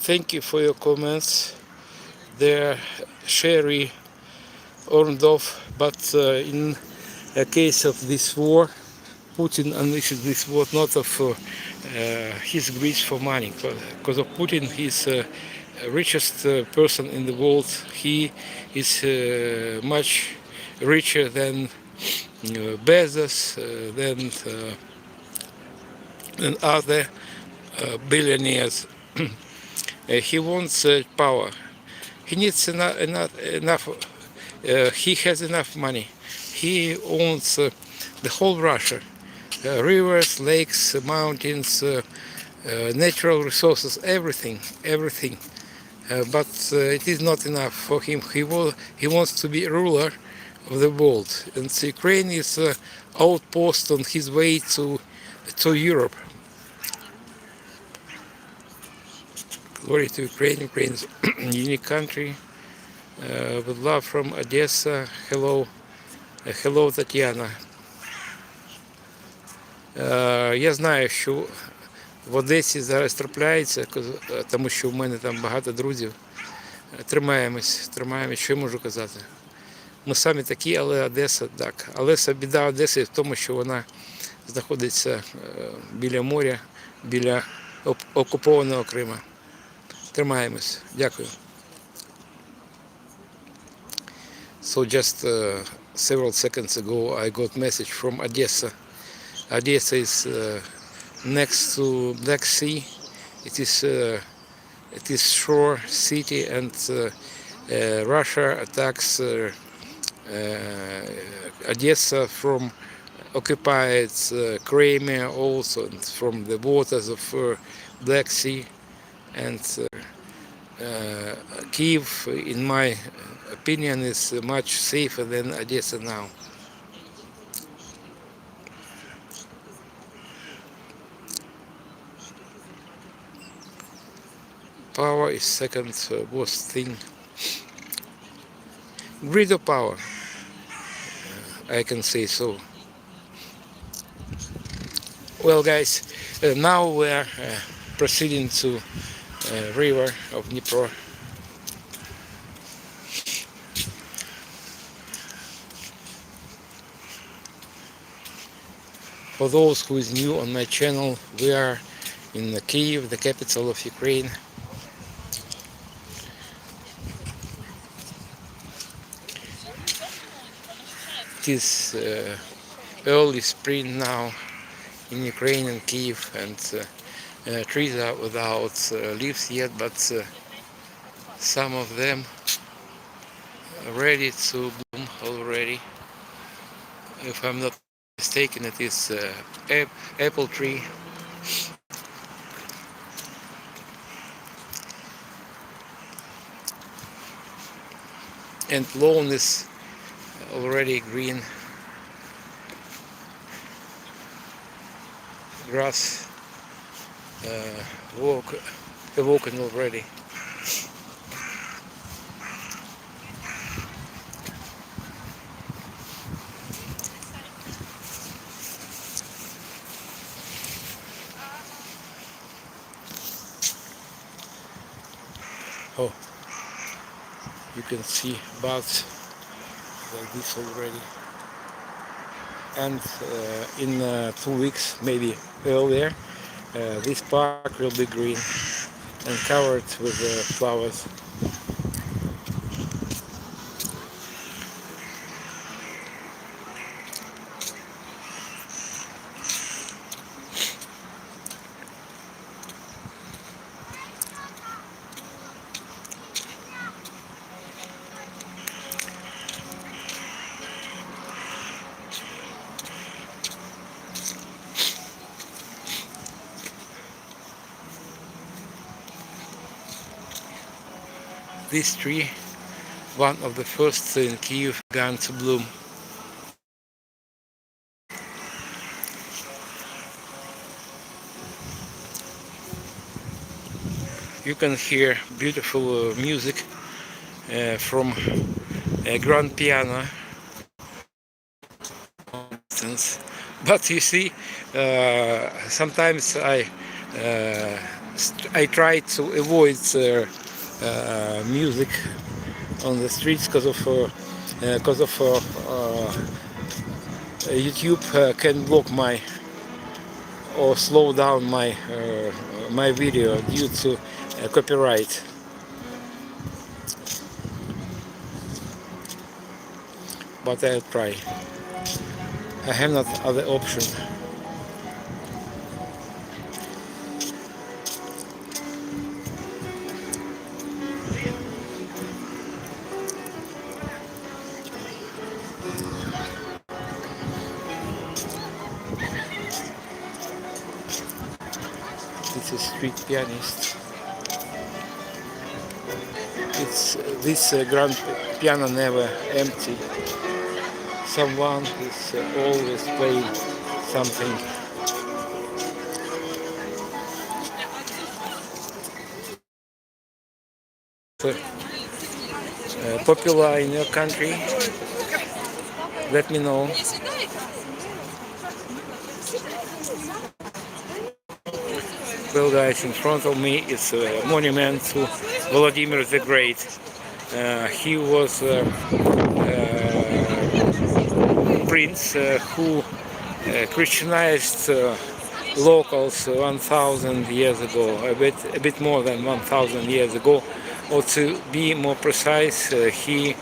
Thank you for your comments. They're sherry earned off, but in a case of this war, Putin unleashed this war not of his greed for money, because of Putin. He's richest person in the world. He is much richer than Bezos, than other billionaires. He wants power. He needs enough. He has enough money. He owns the whole Russia, rivers, lakes, mountains, natural resources, everything. But it is not enough for him. He wants to be ruler of the world, and Ukraine is an outpost on his way to Europe. Glory to Ukraine. Ukraine is a unique country. With love from Odessa. Hello, Тетяна. Я знаю, що в Одесі зараз трапляється, тому що в мене там багато друзів. Тримаємось, що я можу казати. Ми самі такі, але Одеса так. Але біда Одеси в тому, що вона знаходиться біля моря, біля окупованого Крима. Тримаємось. Дякую. So just several seconds ago I got a message from Odessa. Odessa is next to Black Sea. It is shore city, and Russia attacks Odessa from occupied Crimea also, and from the waters of Black Sea, and Kiev, in my opinion, is much safer than Odessa now. Power is second worst thing. Grid of power, I can say so. Well, guys, now we are proceeding to river of Dnieper. For those who is new on my channel, we are in Kyiv, the capital of Ukraine. It is early spring now in Ukraine and Kyiv, and trees are without leaves yet, but some of them are ready to bloom already. If I'm not mistaken, it is apple tree. And lawn is already green. Grass awoken already. Oh, you can see bugs like this already. And in 2 weeks, maybe earlier, this park will be green and covered with flowers. This tree, one of the first in Kyiv, began to bloom. You can hear beautiful music from a grand piano. But you see, sometimes I try to avoid music on the streets because of YouTube can block my or slow down my my video due to copyright. But I'll try. I have not other option. This is street pianist. It's this grand piano never empty. Someone is always playing something. Popular in your country? Let me know. Well, guys, in front of me is a monument to Vladimir the Great. He was a prince who Christianized locals 1,000 years ago, a bit more than 1,000 years ago, or to be more precise, he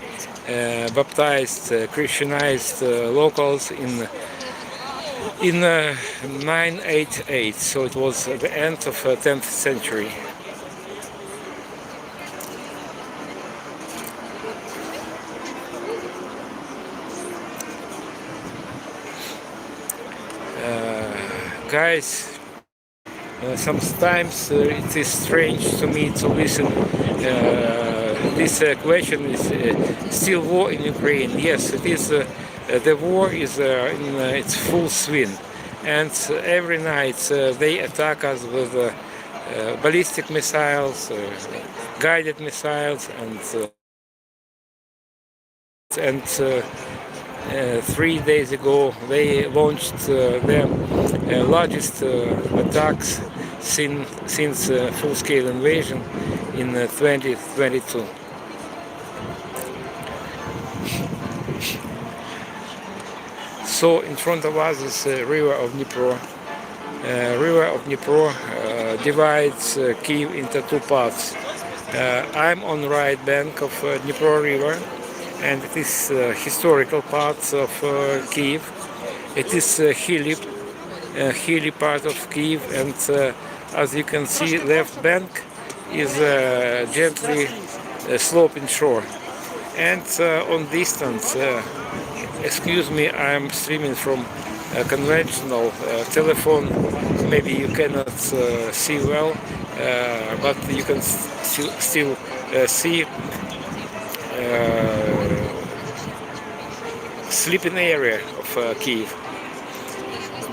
baptized, Christianized locals in 988, so it was at the end of 10th century. Guys, Sometimes it is strange to me to listen. This question is still war in Ukraine. Yes, it is. The war is in its full swing, and every night they attack us with ballistic missiles, guided missiles, and 3 days ago they launched their largest attacks since full-scale invasion in 2022. So in front of us is river of Dnieper. River of Dnieper divides Kyiv into two parts. I'm on the right bank of Dnieper River, and it is historical parts of Kyiv. It is hilly part of Kyiv, and as you can see, left bank is gently sloping shore. And on distance, excuse me, I'm streaming from a conventional telephone. Maybe you cannot see well, but you can still see sleeping area of Kyiv.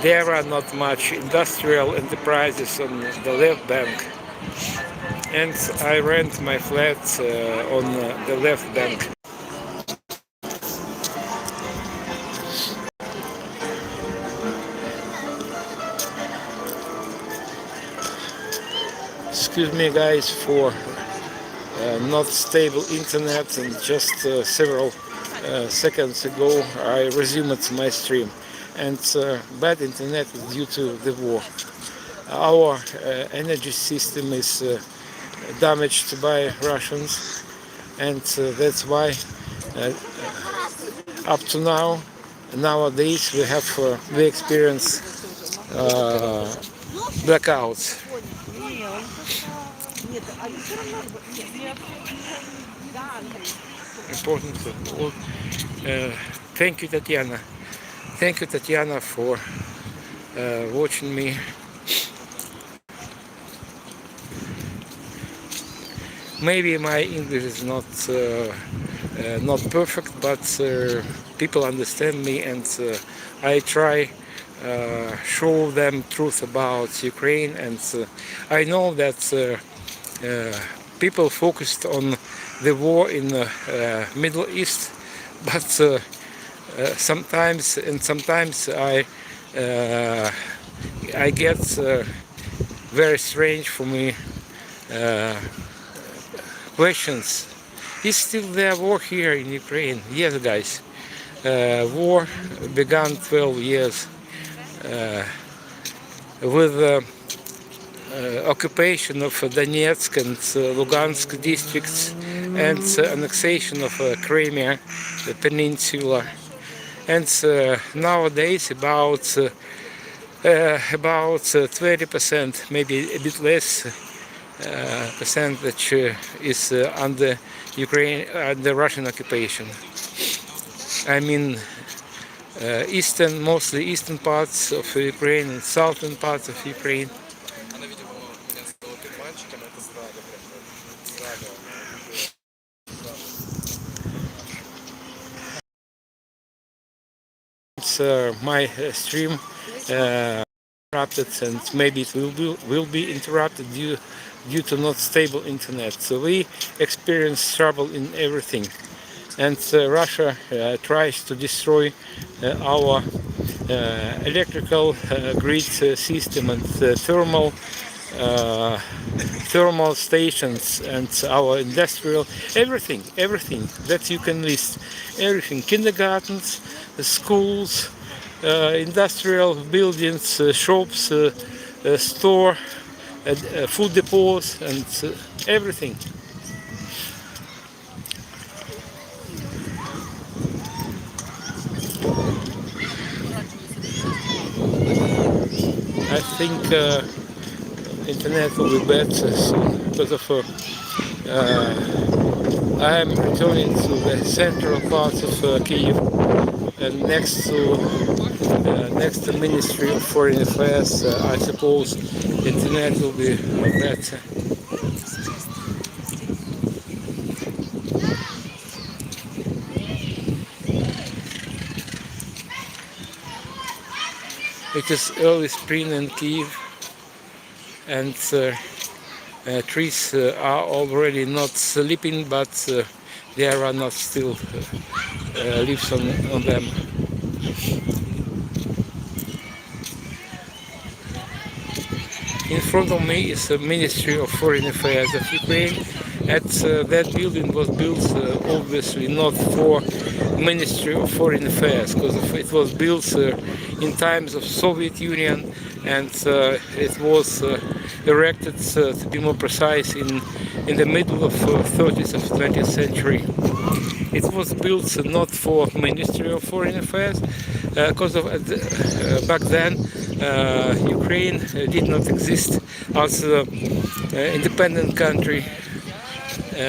There are not much industrial enterprises on the left bank, and I rent my flat on the left bank. Excuse me guys for not stable internet, and just several seconds ago I resumed my stream, and bad internet is due to the war. Our energy system is damaged by Russians, and that's why up to nowadays we experience blackouts. Important. Thank you, Tatiana. Thank you, Tatiana, for watching me. Maybe my English is not perfect, but people understand me, and I try show them truth about Ukraine. And I know that people focused on the war in the Middle East, but sometimes I get very strange for me questions. Is still there war here in Ukraine? Yes, guys. War began 12 years with occupation of Donetsk and Lugansk districts, and annexation of Crimea, the peninsula. And nowadays about 20%, maybe a bit less, percentage is under under Russian occupation. I mean, mostly eastern parts of Ukraine and southern parts of Ukraine. It's my stream interrupted, and maybe it will be interrupted due to not stable internet. So we experience trouble in everything, and Russia tries to destroy our electrical grid system and thermal stations, and our industrial, everything that you can list, everything, kindergartens, schools, industrial buildings, shops, store, food depots, and everything. I think internet will be better soon, because of I am returning to the central parts of Kyiv, and next to next to Ministry of Foreign Affairs. I suppose internet will be better. It is early spring in Kyiv, and trees are already not sleeping, but there are not still leaves on them. In front of me is the Ministry of Foreign Affairs of Ukraine. That building was built obviously not for Ministry of Foreign Affairs, because it was built in times of Soviet Union, and it was erected, to be more precise, in the middle of 30th of 20th century. It was built not for Ministry of Foreign Affairs, because back then Ukraine did not exist as an independent country.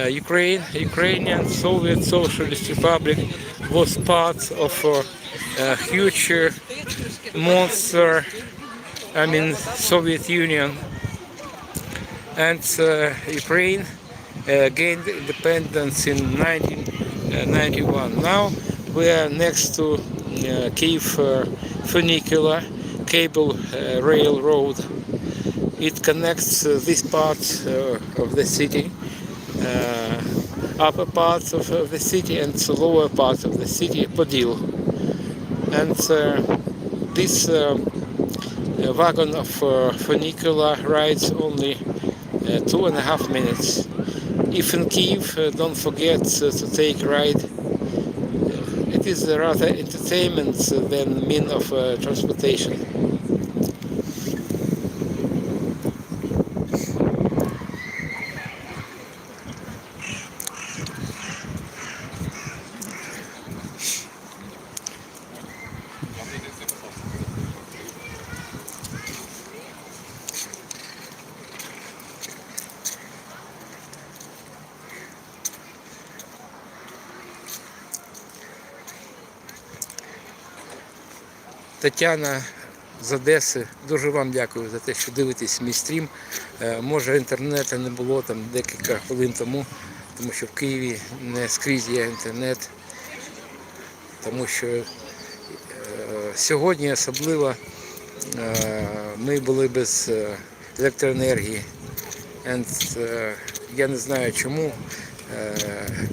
Ukrainian Soviet Socialist Republic was part of a huge monster, Soviet Union, and Ukraine gained independence in 1991. Now we are next to Kyiv funicular cable railroad. It connects this part of the city, upper parts of the city and lower parts of the city, Podil. And this wagon of funicular rides only 2.5 minutes. If in Kyiv, don't forget to take a ride. It is rather entertainment than mean of transportation. Тетяна з Одеси, дуже вам дякую за те, що дивитесь мій стрім. Може інтернету не було там декілька хвилин тому що в Києві не скрізь є інтернет, тому що сьогодні особливо ми були без електроенергії. Я не знаю чому.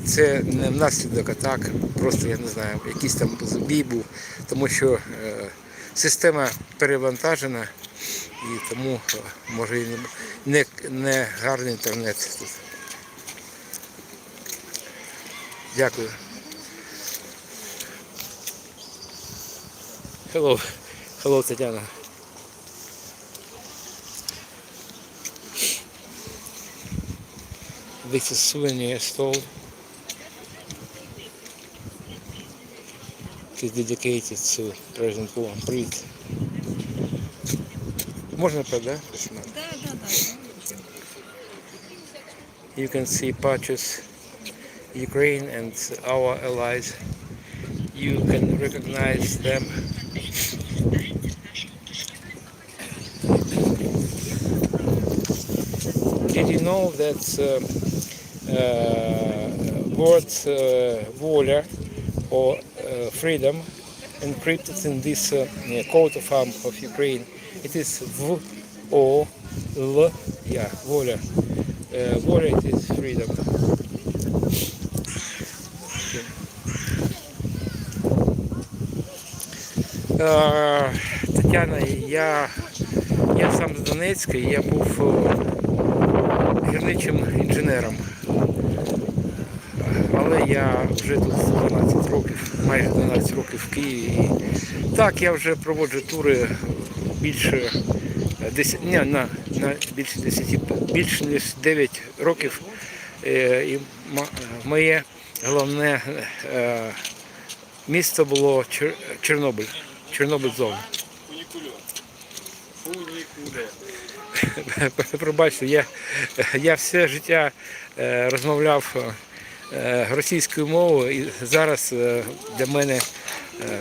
Це не внаслідок атак, просто я не знаю, якийсь там збій був, тому що система перевантажена і тому може і не гарний інтернет тут. Дякую. Hello, Тетяна. This is souvenir stall. It is dedicated to President Putin. Можно продать? Да. You can see patches, Ukraine and our allies. You can recognize them. Did you know that word voля or freedom encrypted in this coat of arms of Ukraine? It is V-O-L, voля. Voля, it is freedom. Тетяна, я сам з Донецька, я був гірничим інженером, але я вже тут 12 років, майже 12 років в Києві. Так, я вже проводжу тури більше ніж 9 років. І моє головне місто було Чорнобиль зона. Пробачте, я все життя розмовляв російською мовою, і зараз для мене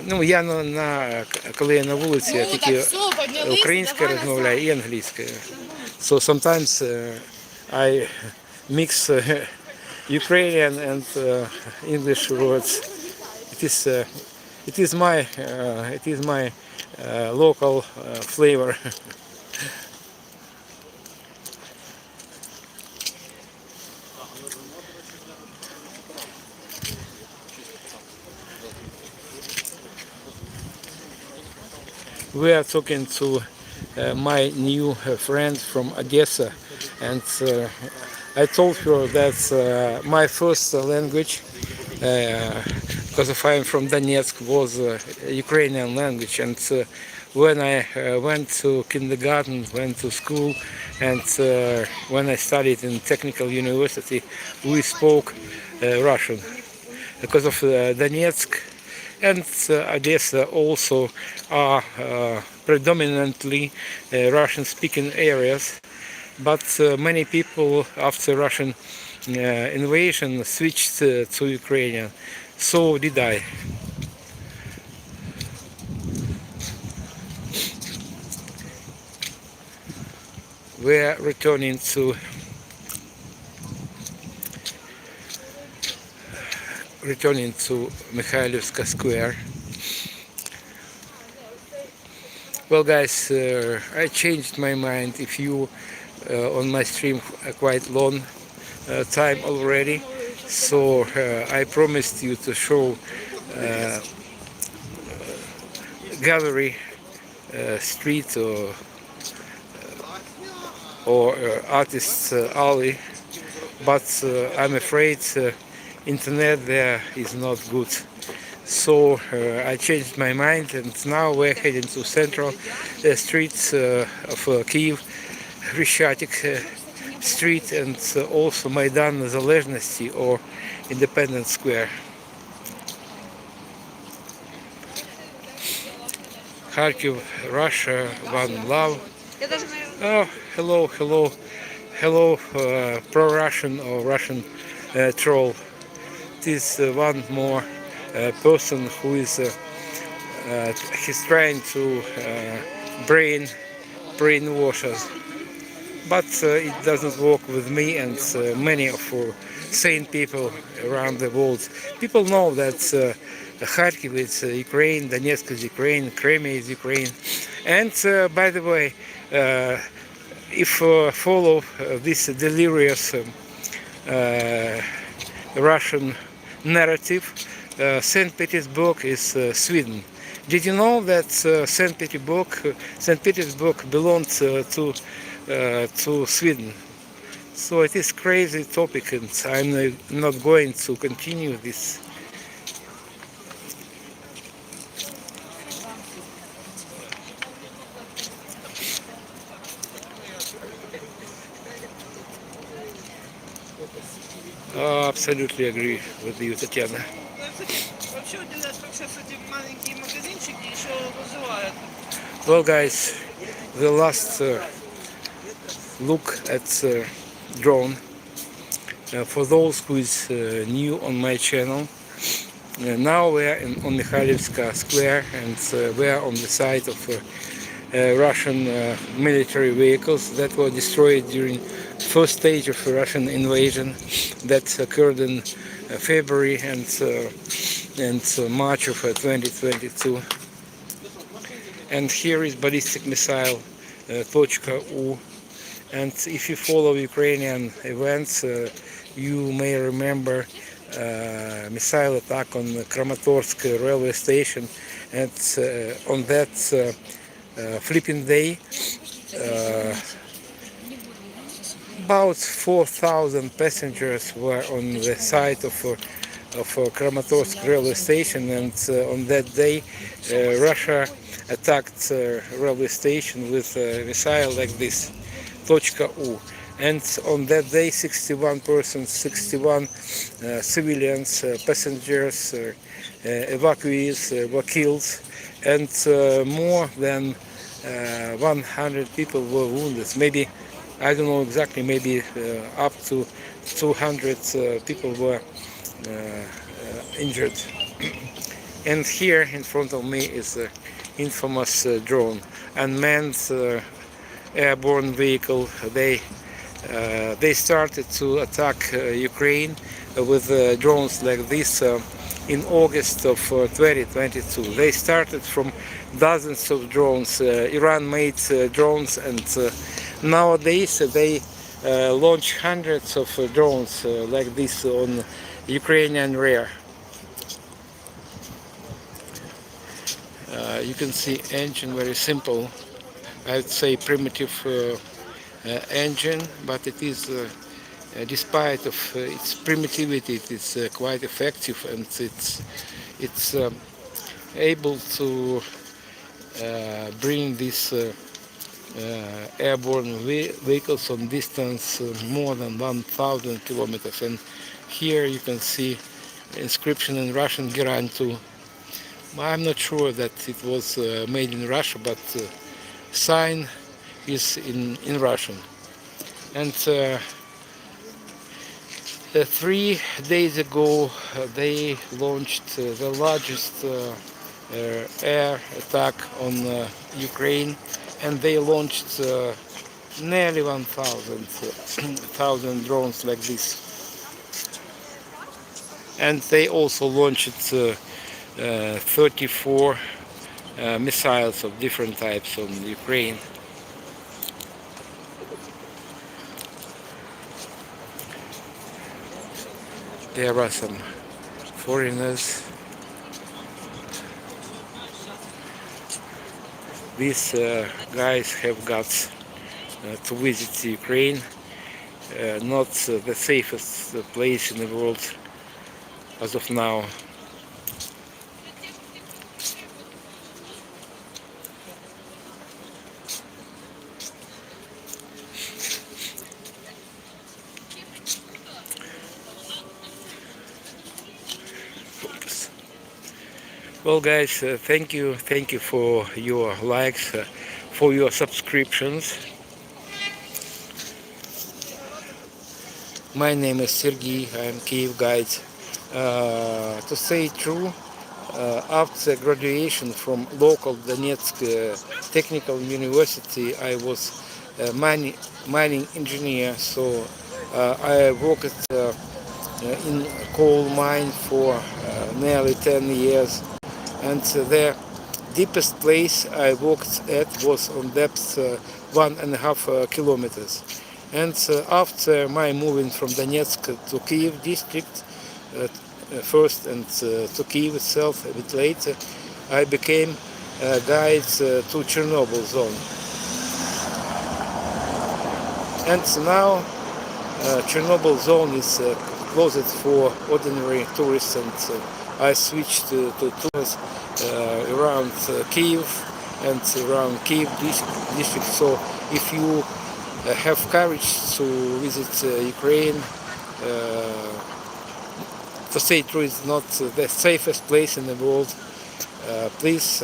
Ну, коли я на вулиці, я тільки українською розмовляю і англійською. So sometimes I mix Ukrainian and English words. It is my local flavor. We are talking to my new friend from Odessa, and I told her that my first language, because I am from Donetsk, was Ukrainian language, and when I went to kindergarten, went to school, and when I studied in technical university, we spoke Russian. Because of Donetsk and Odessa also are predominantly Russian-speaking areas, but many people after Russian invasion switched to Ukrainian. So did I. We are returning to Mikhaliski Square. Well, guys, I changed my mind. If you on my stream quite long time already, so I promised you to show gallery street or artist's alley, but I'm afraid internet there is not good. So I changed my mind, and now we're heading to central streets of Kyiv, Hryshchatyk Street, and also Maidan Незалежності or Independence Square. Kharkiv, Russia, one love. Oh, hello, pro-Russian or Russian troll. It is one more person who is he's trying to brainwash us, but it doesn't work with me and many of sane people around the world. People know that Kharkiv is Ukraine, Donetsk is Ukraine, Crimea is Ukraine, and by the way, if follow this delirious Russian narrative, St. Petersburg is Sweden. Did you know that St. Petersburg belonged to Sweden? So it is crazy topic, and I'm not going to continue this. Absolutely agree with you, Tatiana. Well, guys, the last look at drone for those who is new on my channel. Now we are on Mikhaliski Square, and we are on the site of Russian military vehicles that were destroyed during first stage of Russian invasion that occurred in February and March of 2022. And here is ballistic missile .U. And if you follow Ukrainian events, you may remember missile attack on Kramatorsk railway station, and on that flipping day, about 4,000 passengers were on the site of Kramatorsk railway station, and on that day Russia attacked railway station with a missile like this, .U. And on that day 61 persons, 61 civilians, passengers, evacuees were killed, and more than 100 people were wounded. Maybe, I don't know exactly, maybe up to 200 people were injured. And here in front of me is the infamous drone, unmanned airborne vehicle. They started to attack Ukraine with drones like this in August of 2022. They started from dozens of drones, Iran-made drones, and nowadays they launch hundreds of drones like this on Ukrainian rear. You can see engine, very simple, I'd say primitive engine, but it is despite of its primitivity, it is quite effective, and it's able to bring these airborne vehicles on distance more than 1,000 kilometers. And here you can see inscription in Russian Gerantu. I'm not sure that it was made in Russia, but sign is in Russian. And 3 days ago they launched the largest air attack on Ukraine, and they launched nearly 1,000 drones like this. And they also launched 34 missiles of different types on Ukraine. There are some foreigners. These guys have guts to visit Ukraine, not the safest place in the world as of now. Well guys, thank you for your likes, for your subscriptions. My name is Sergey, I am Kyiv guide. To say true, after graduation from local Donetsk Technical University, I was a mining engineer, so I worked in coal mine for nearly 10 years. And the deepest place I worked at was on depth 1.5 kilometers. And after my moving from Donetsk to Kyiv district, first, and to Kyiv itself a bit later, I became a guide to Chernobyl zone. And now Chernobyl zone is closed for ordinary tourists, and I switched to tours around Kyiv and around Kyiv district. So if you have courage to visit Ukraine, to say true, it's not the safest place in the world. Please,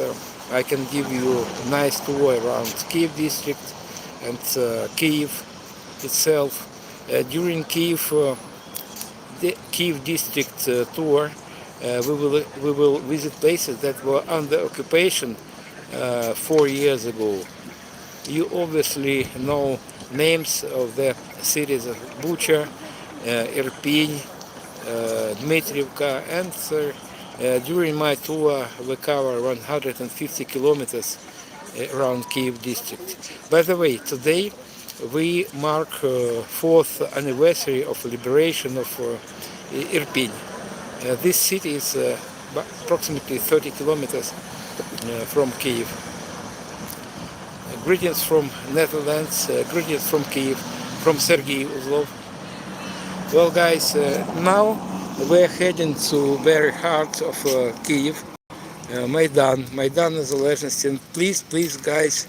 I can give you a nice tour around Kyiv district and Kyiv itself. During the Kyiv district tour, we will visit places that were under occupation 4 years ago. You obviously know names of the cities of Bucha, Irpin, Dmitrievka, and during my tour we cover 150 kilometers around Kyiv district. By the way, today we mark 4th anniversary of liberation of Irpin. This city is approximately 30 kilometers from Kyiv. Greetings from Netherlands, greetings from Kyiv, from Sergey Uzlov. Well guys, now we're heading to very heart of Kyiv, Maidan. Maidan is a legend, and please guys,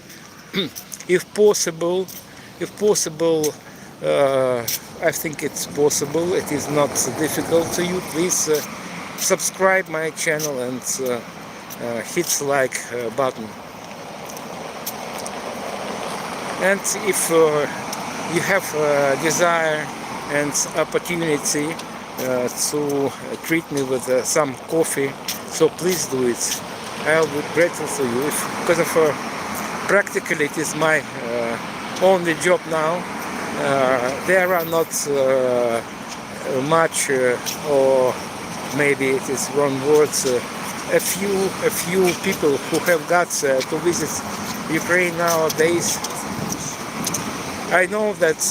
if possible, I think it's possible, it is not difficult to you, please subscribe my channel and hit the like button. And if you have desire and opportunity to treat me with some coffee. So please do it. I'll be grateful for you. Because of practically it is my only job now. There are not much, or maybe it is wrong words. A few people who have guts to visit Ukraine nowadays. I know that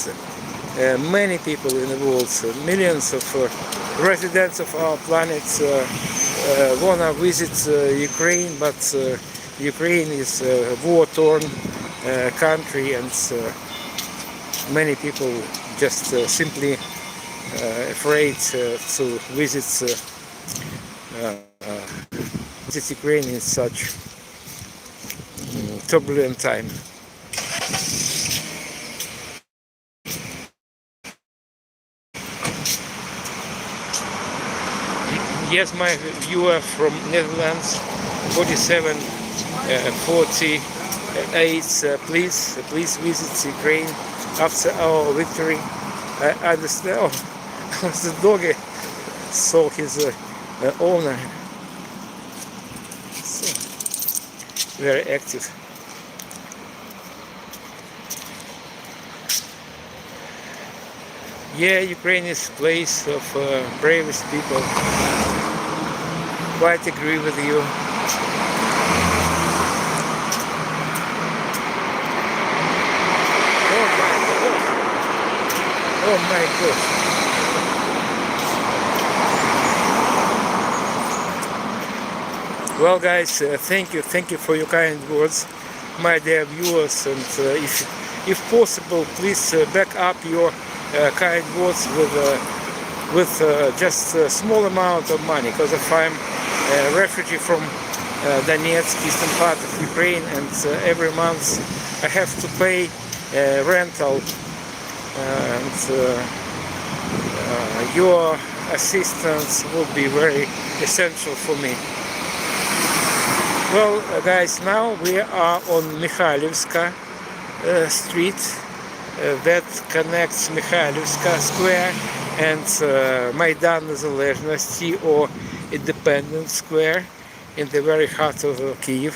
many people in the world, millions of residents of our planet wanna visit Ukraine, but Ukraine is a war-torn country, and many people just simply afraid to visit Ukraine in such turbulent time. Yes, my viewer from Netherlands, 4748, please visit Ukraine after our victory. I understand. Oh, the doggy saw his owner. So, very active. Yeah, Ukraine is a place of bravest people. Quite agree with you. Oh my God. Well guys, thank you for your kind words, my dear viewers, and if possible, please back up your kind words with just a small amount of money, because if I'm a refugee from Donetsk, eastern part of Ukraine, and every month I have to pay rental, and your assistance will be very essential for me. Well guys, now we are on Mikhaliski street that connects Mikhaliski Square and Maidan Незалежності, or Independence Square, in the very heart of Kyiv.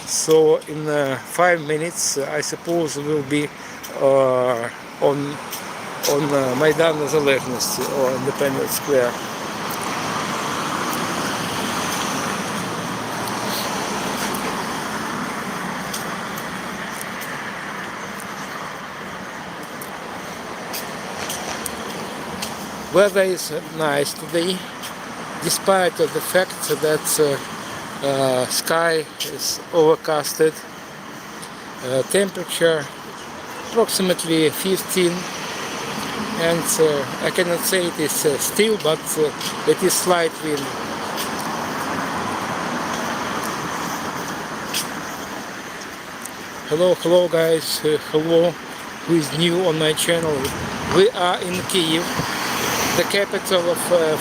So in 5 minutes, I suppose we'll be on Maidan Незалежності, or Independence Square. Weather is nice today, despite of the fact that sky is overcasted. Temperature approximately 15, and I cannot say it is still, but it is slight wind. Hello guys, hello who is new on my channel. We are in Kyiv, the capital of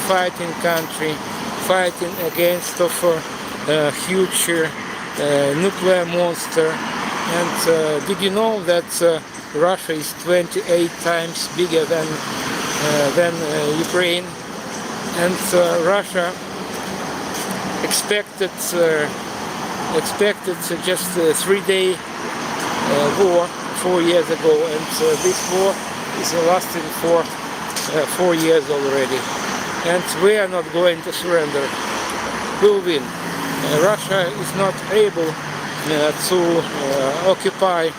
fighting country, fighting against of a huge nuclear monster. And did you know that Russia is 28 times bigger than Ukraine? And Russia expected just a 3-day war 4 years ago, and this war is lasting for 4 years already, and we are not going to surrender. We'll win. Russia is not able to occupy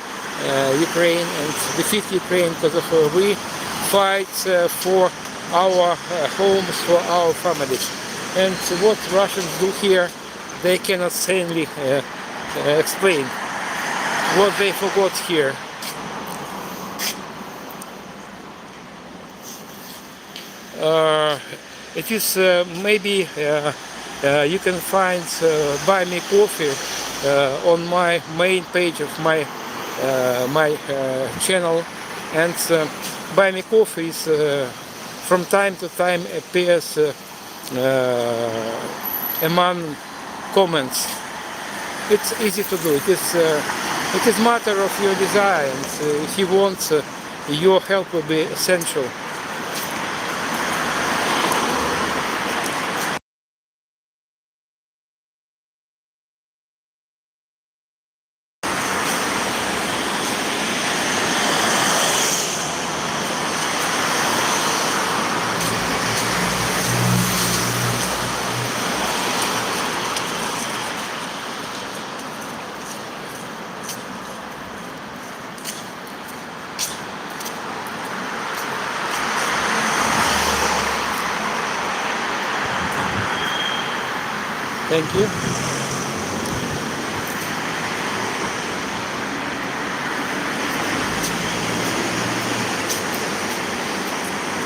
Ukraine and defeat Ukraine, because we fight for our homes, for our families. And what Russians do here, they cannot sanely explain what they forgot here. It is maybe you can find buy me coffee on my main page of my channel, and buy me coffee is from time to time appears among comments. It's easy to do. It is matter of your desire, and if you want, your help will be essential. Thank you.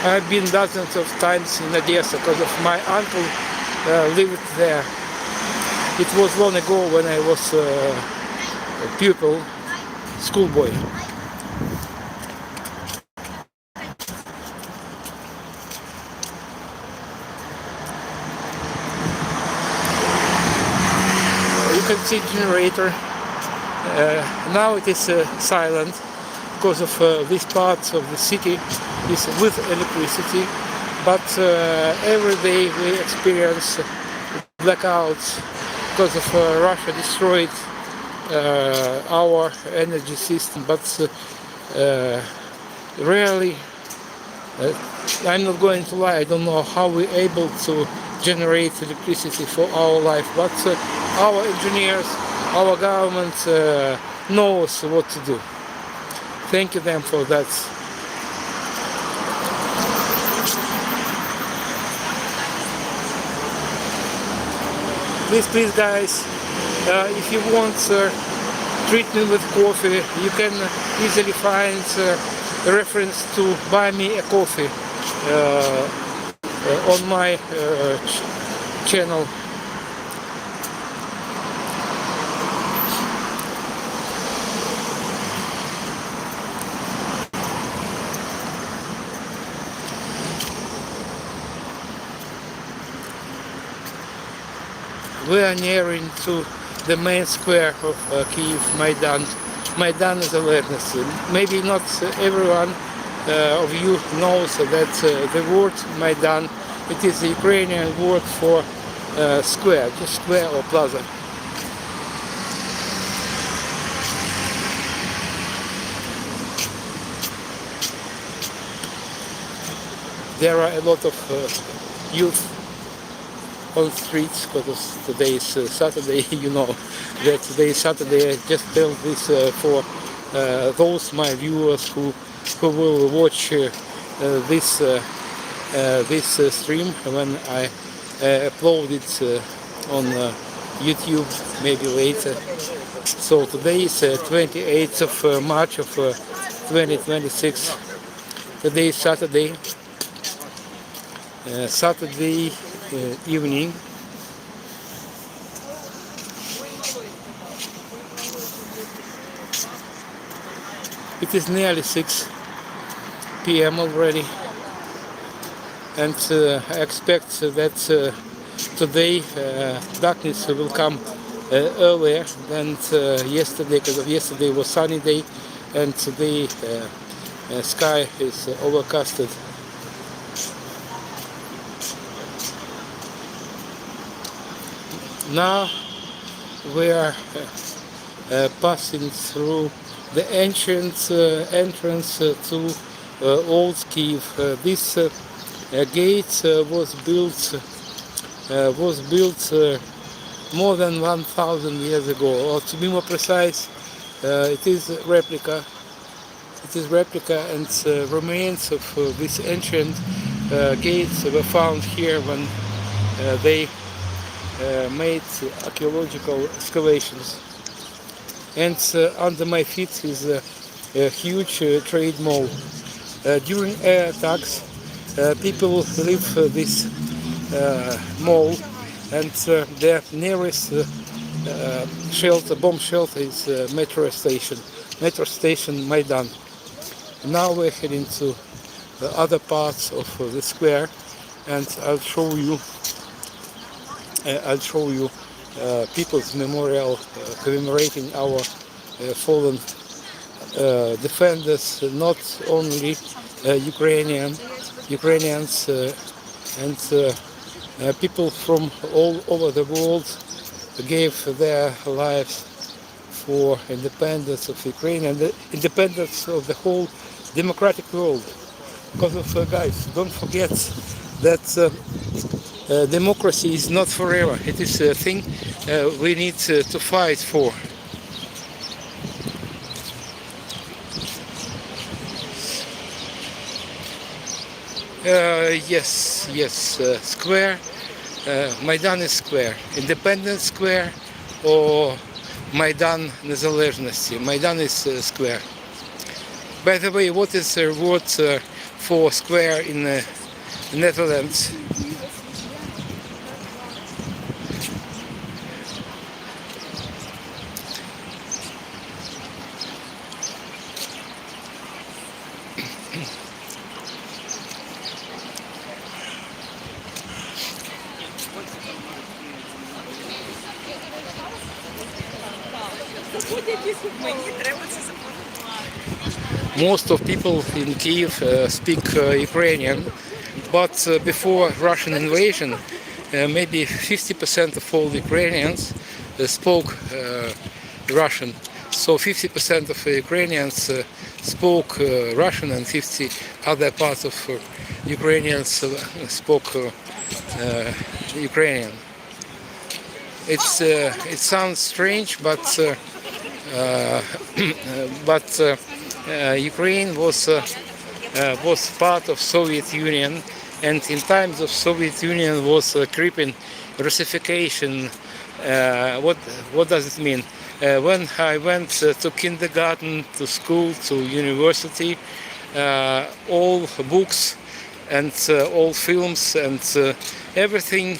I've been dozens of times in Odessa because of my uncle lived there. It was long ago when I was a pupil, schoolboy. You can see generator. Now it is silent because of this part of the city is with electricity, but every day we experience blackouts because of Russia destroyed our energy system, but really, I'm not going to lie, I don't know how we're able to generate electricity for our life, but our engineers, our government knows what to do. Thank you them for that. Please guys, if you want treatment with coffee, you can easily find a reference to buy me a coffee on my channel. We are nearing to the main square of Kyiv, Maidan. Maidan is awareness. Maybe not everyone of you knows that the word Maidan, it is the Ukrainian word for square, just square or plaza. There are a lot of youth on streets because today is Saturday. You know that today is Saturday. I just tell this for those my viewers who will watch this stream when I upload it on YouTube maybe later. So today is 28th of March of 2026. Today is Saturday. Saturday evening. It is nearly 6 p.m. already, and I expect that today darkness will come earlier than yesterday, because yesterday was sunny day, and today sky is overcasted. Now we are passing through the ancient entrance to Old Kyiv. This gate was built more than 1,000 years ago, or to be more precise, it is replica. It is replica, and remains of these ancient gates were found here when they made archaeological excavations. And under my feet is a huge trade mall. During air attacks, people leave this mall, and their nearest bomb shelter is metro station Maidan. Now we're heading to the other parts of the square, and I'll show you people's memorial commemorating our fallen defenders, not only Ukrainians and people from all over the world gave their lives for independence of Ukraine and the independence of the whole democratic world. Because of guys, don't forget that democracy is not forever. It is a thing we need to fight for. Yes, square. Maidan Square, Independence Square or Maidan Незалежності. Maidan is square. By the way, what is the word for square in Netherlands? Most of people in Kyiv speak Ukrainian, but before Russian invasion, maybe 50% of all Ukrainians spoke Russian. So 50% of Ukrainians spoke Russian, and 50 other parts of Ukrainians spoke Ukrainian. It sounds strange, but Ukraine was part of Soviet Union, and in times of Soviet Union was creeping Russification. What does it mean? When I went to kindergarten, to school, to university, all books and all films and everything,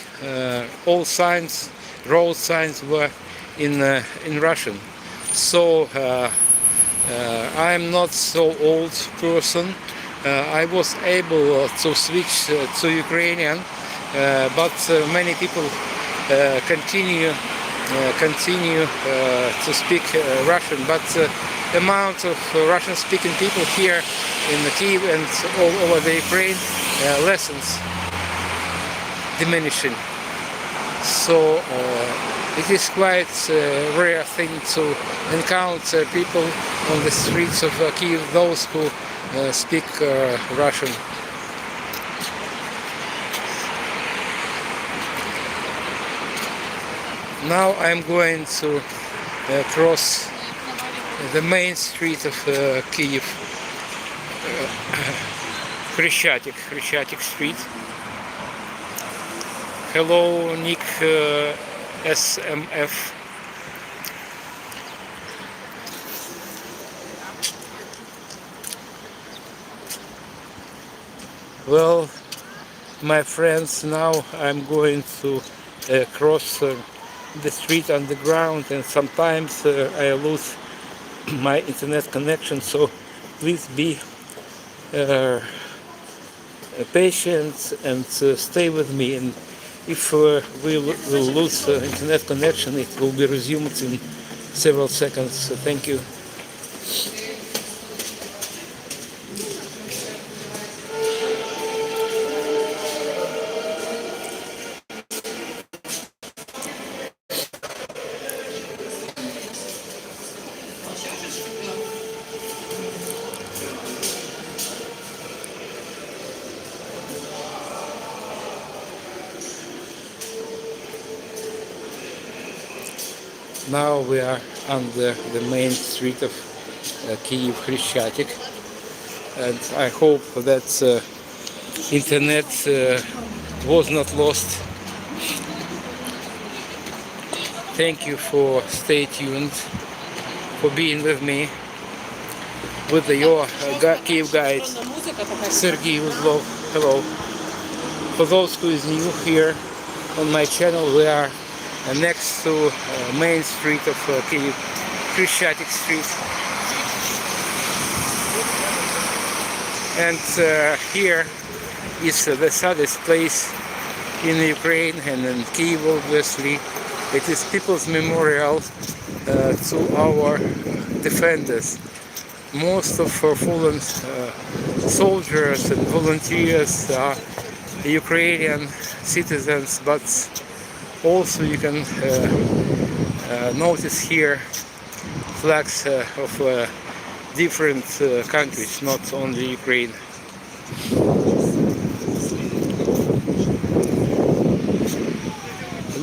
all signs, road signs were in Russian. So I am not so old person. I was able to switch to Ukrainian, but many people continue to speak Russian. But the amount of Russian-speaking people here in Kyiv and all over the Ukraine lessens, diminishing. So it is quite a rare thing to encounter people on the streets of Kyiv, those who speak Russian. Now I'm going to cross the main street of Kyiv, Хрещатик Street. Hello, Nick SMF. Well, my friends, now I'm going to cross the street underground, and sometimes I lose my internet connection, so please be patient and stay with me. And if we will lose internet connection, it will be resumed in several seconds. So thank you. Now we are on the main street of Kyiv, Хрещатик, and I hope that internet was not lost. Thank you for stay tuned, for being with me, with your Kyiv guide, Sergey Uzlov. Hello. For those who is new here on my channel, we are next to main street of Kyiv, Хрещатик Street, and here is the saddest place in Ukraine and in Kyiv, obviously. It is people's memorial to our defenders. Most of our fallen soldiers and volunteers are Ukrainian citizens, but also you can notice here flags of different countries, not only Ukraine.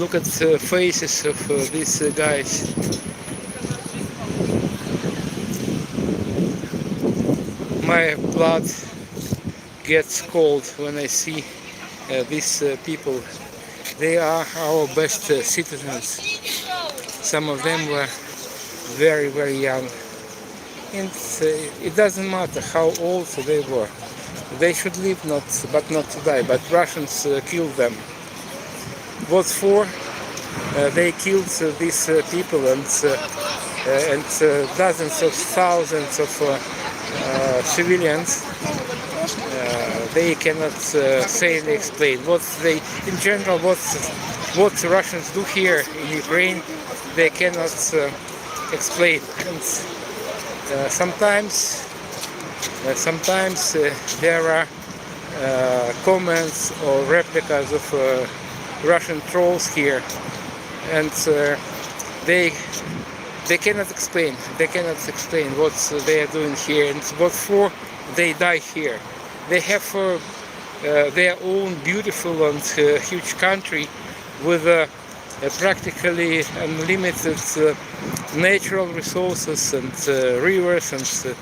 Look at the faces of these guys. My blood gets cold when I see these people They are our best citizens. Some of them were very, very young. And it doesn't matter how old they were. They should live, but not to die. But Russians killed them. What for? They killed these people and dozens of thousands of civilians. They cannot say and explain in general, what the Russians do here in Ukraine. They cannot explain. And sometimes there are comments or replicas of Russian trolls here, and they cannot explain. They cannot explain what they are doing here and what for they die here. They have their own beautiful and huge country with practically unlimited natural resources and rivers and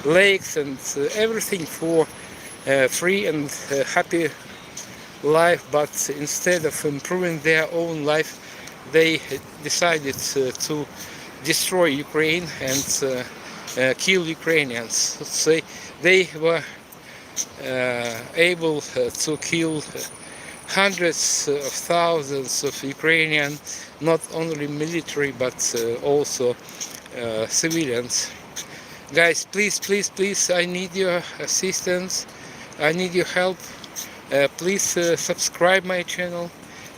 lakes and everything for free and happy life. But instead of improving their own life, they decided to destroy Ukraine and kill Ukrainians. So they were able to kill hundreds of thousands of Ukrainian, not only military but also civilians. Guys, please, I need your assistance. I need your help. Please subscribe my channel,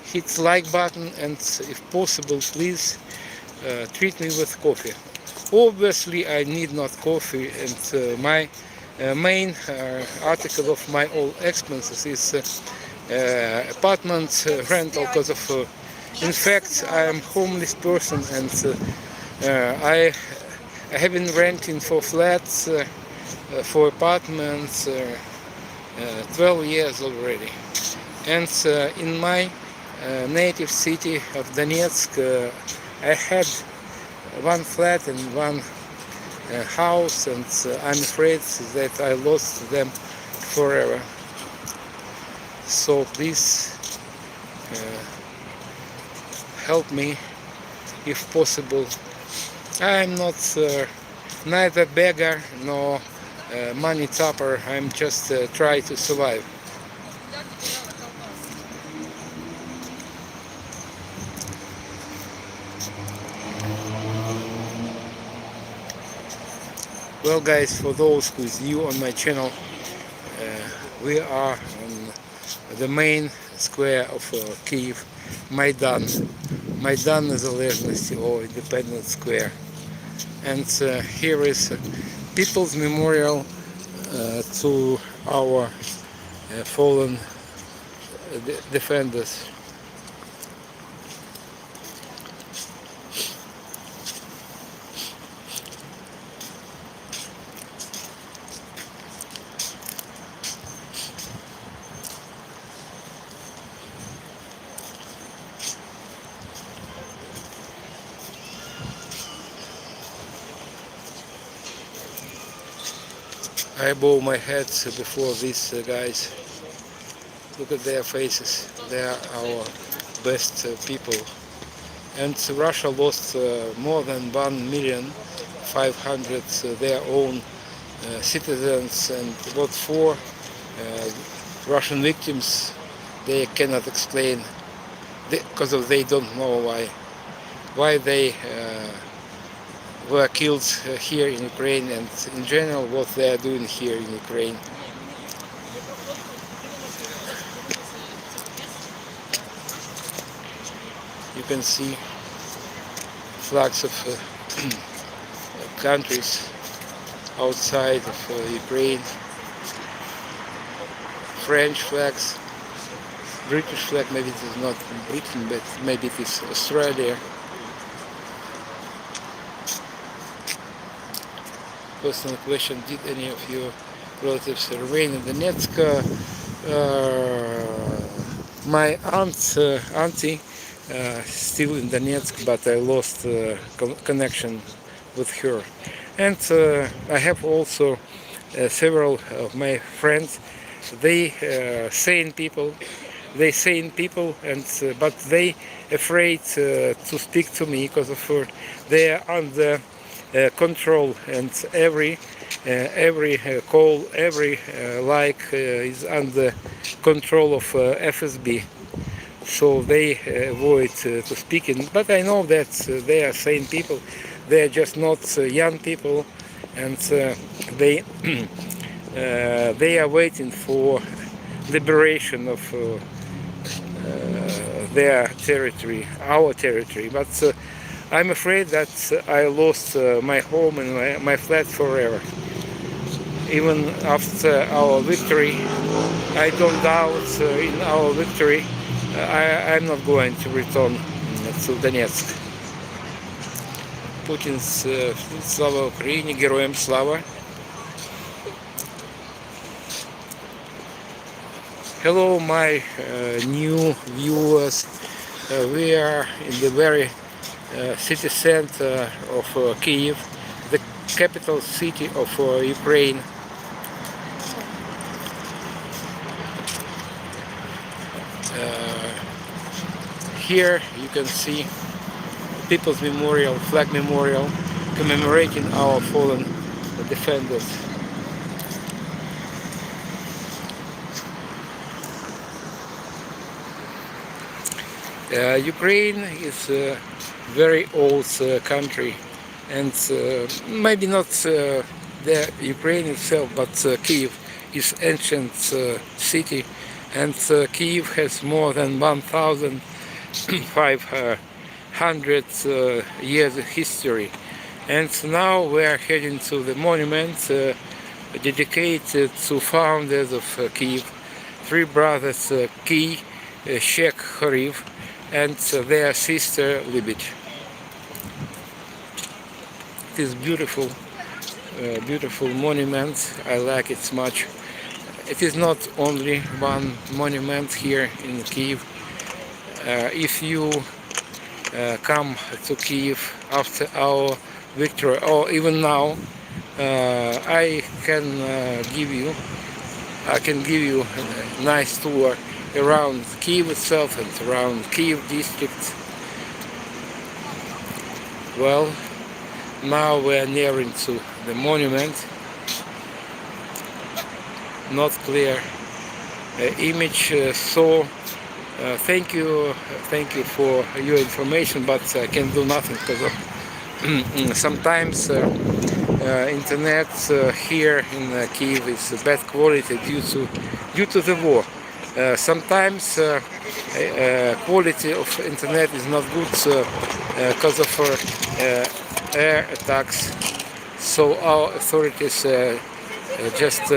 hit the like button, and if possible, please treat me with coffee. Obviously, I need not coffee, and my main article of my all expenses is apartment rental, because of in fact I am homeless person, and I have been renting for flats, for apartments 12 years already. And in my native city of Donetsk, I had one flat and one house, and I'm afraid that I lost them forever. So please help me if possible. I'm not neither beggar nor money tapper. I'm just try to survive. Well, guys, for those who is new on my channel, we are on the main square of Kyiv, Maidan. Maidan Незалежності or Independence Square. And here is People's Memorial to our fallen defenders. I bow my head before these guys. Look at their faces. They are our best people. And Russia lost more than 1,500,000 their own citizens, and what for? Russian victims, they cannot explain, because they don't know why they were killed here in Ukraine, and in general what they are doing here in Ukraine. You can see flags of countries outside of Ukraine, French flags, British flag, maybe it is not Britain, but maybe it is Australia. Personal question: did any of your relatives remain in Donetsk? My auntie still in Donetsk, but I lost connection with her. And I have also several of my friends. They sane people. they sane people, and but they afraid to speak to me because of they are under control, and every call, every like is under control of FSB. So they avoid to speaking. But I know that they are sane people. They are just not young people, and they they are waiting for liberation of their territory, our territory. But I'm afraid that I lost my home and my flat forever. Even after our victory, I don't doubt in our victory. I'm not going to return to Donetsk. Путін's слава Україні, героям слава. Hello, my new viewers. We are in the very city center of Kyiv, the capital city of Ukraine. Here you can see People's Memorial, Flag Memorial, commemorating our fallen defenders. Ukraine is a very old country, and maybe not the Ukraine itself, but Kyiv is ancient city, and Kyiv has more than 1,500 years of history. And now we are heading to the monument dedicated to founders of Kyiv, three brothers Kyiv, Sheikh Hariv, and their sister Libich. It is beautiful, beautiful monument. I like it much. It is not only one monument here in Kyiv. If you come to Kyiv after our victory, or even now, I can give you a nice tour around Kyiv itself and around Kyiv district. Well, now we are nearing to the monument. Not clear image, so thank you for your information, but I can do nothing because of sometimes internet here in Kyiv is bad quality due to the war. Sometimes quality of internet is not good because of air attacks. So our authorities just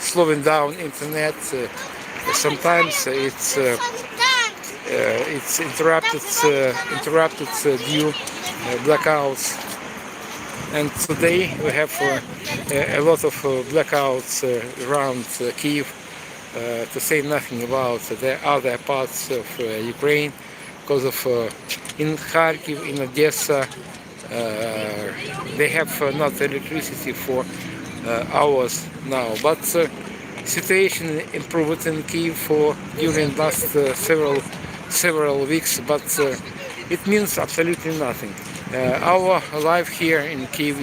slowing down internet. Sometimes it's interrupted due blackouts. And today we have a lot of blackouts around Kyiv. To say nothing about the other parts of Ukraine, because of in Kharkiv, in Odessa, they have not electricity for hours now. But situation improved in Kyiv during last several weeks, but it means absolutely nothing. Our life here in Kyiv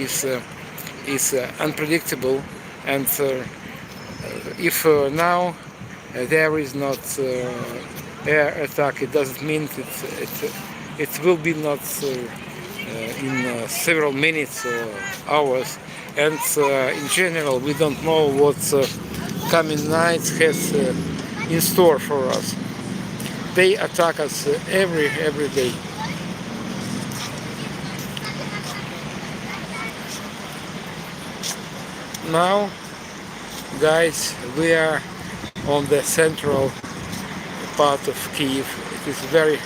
is unpredictable, and if now there is not air attack, it doesn't mean it will be not in several minutes or hours. And in general, we don't know what coming night has in store for us. They attack us every day. Now, guys, we are on the central part of Kyiv. It is very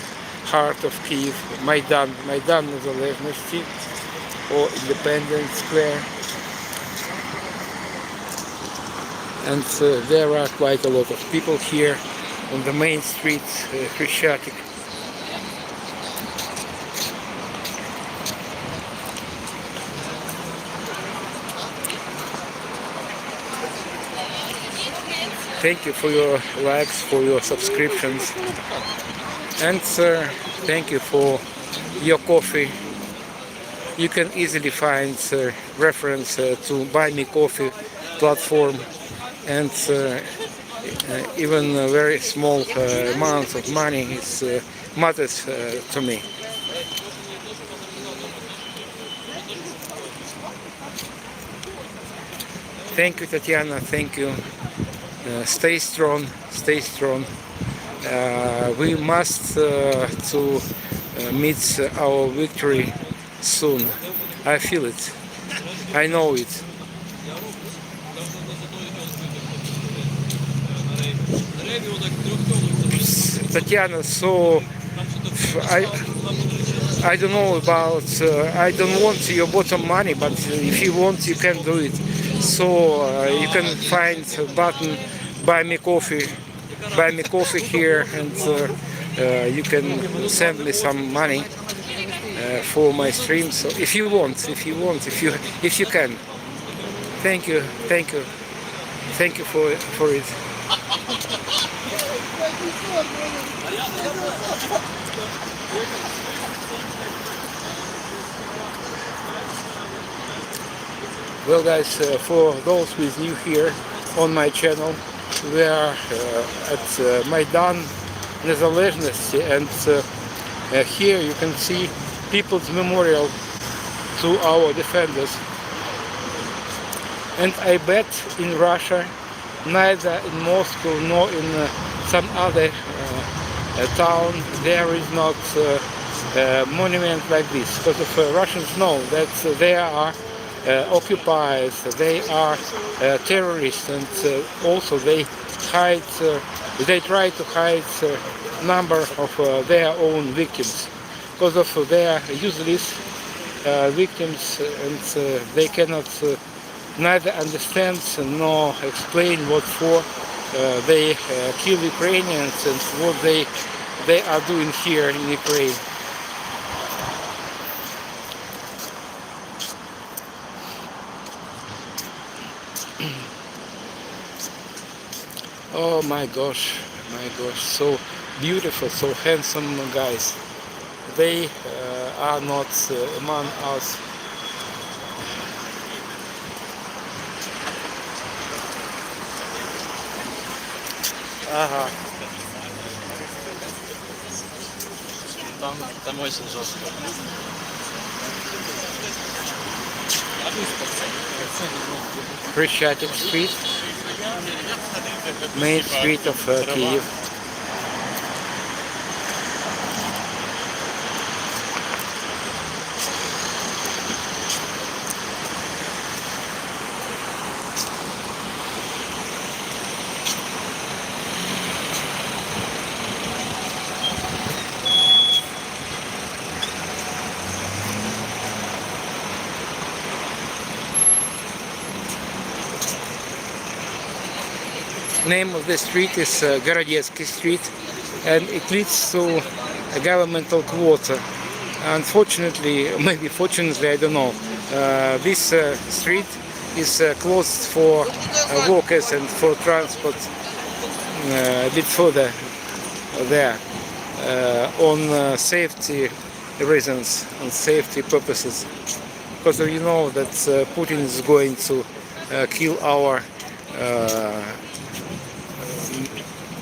heart of Kyiv, Maidan Незалежності, or Independence Square. And there are quite a lot of people here on the main street, Хрещатик. Thank you for your likes, for your subscriptions, and thank you for your coffee. You can easily find reference to Buy Me Coffee platform, and even a very small amount of money is matters to me. Thank you, Tatiana. Thank you. Stay strong. Stay strong. We must to meet our victory soon. I feel it. I know it. Tatiana, so I don't know about, I don't want your bottom money, but if you want, you can do it. So you can find a button, buy me coffee here, and you can send me some money for my stream. So if you want, if you can. Thank you, thank you, thank you for it. Well, guys, for those who is new here on my channel, we are at Maidan Незалежності, and here you can see people's memorial to our defenders. And I bet in Russia, neither in Moscow nor in some other town, there is not a monument like this, because if Russians know that they are occupiers, they are terrorists, and also they hide, they try to hide number of their own victims because of their useless victims, and they cannot neither understand nor explain what for they kill Ukrainians and what they are doing here in Ukraine. Oh my gosh, so beautiful, so handsome guys. They are not among us. Ага. Там очень жестко. Хрещатик Street, main street of Kyiv. Name of the street is Gorodetsky Street, and it leads to a governmental quarter. Unfortunately, maybe fortunately, I don't know, this street is closed for walkers and for transport a bit further there on safety reasons, on safety purposes, because you know that Putin is going to kill our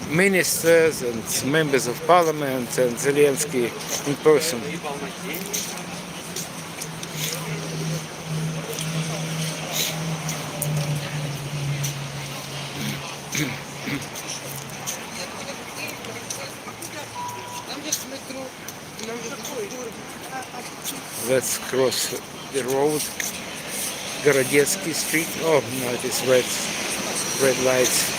ministers and members of parliament and Zelensky in person. Let's cross the road, Gorodetsky Street. Oh no, it is red lights.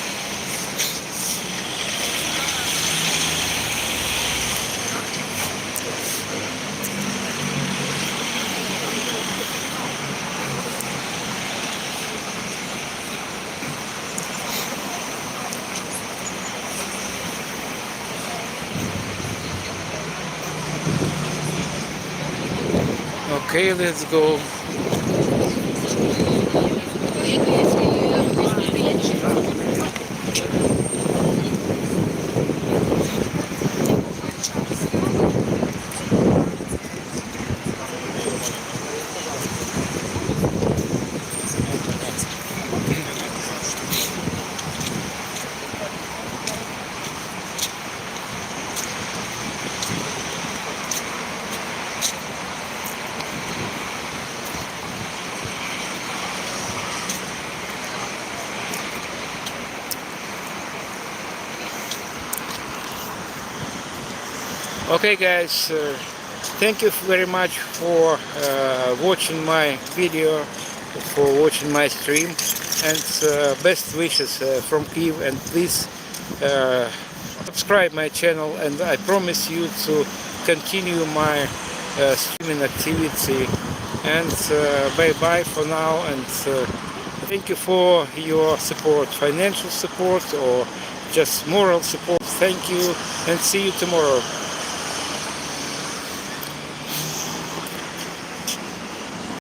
Okay, let's go. Okay guys, thank you very much for watching my video, for watching my stream, and best wishes from Kyiv, and please subscribe my channel, and I promise you to continue my streaming activity, and bye bye for now, and thank you for your support, financial support or just moral support. Thank you, and see you tomorrow.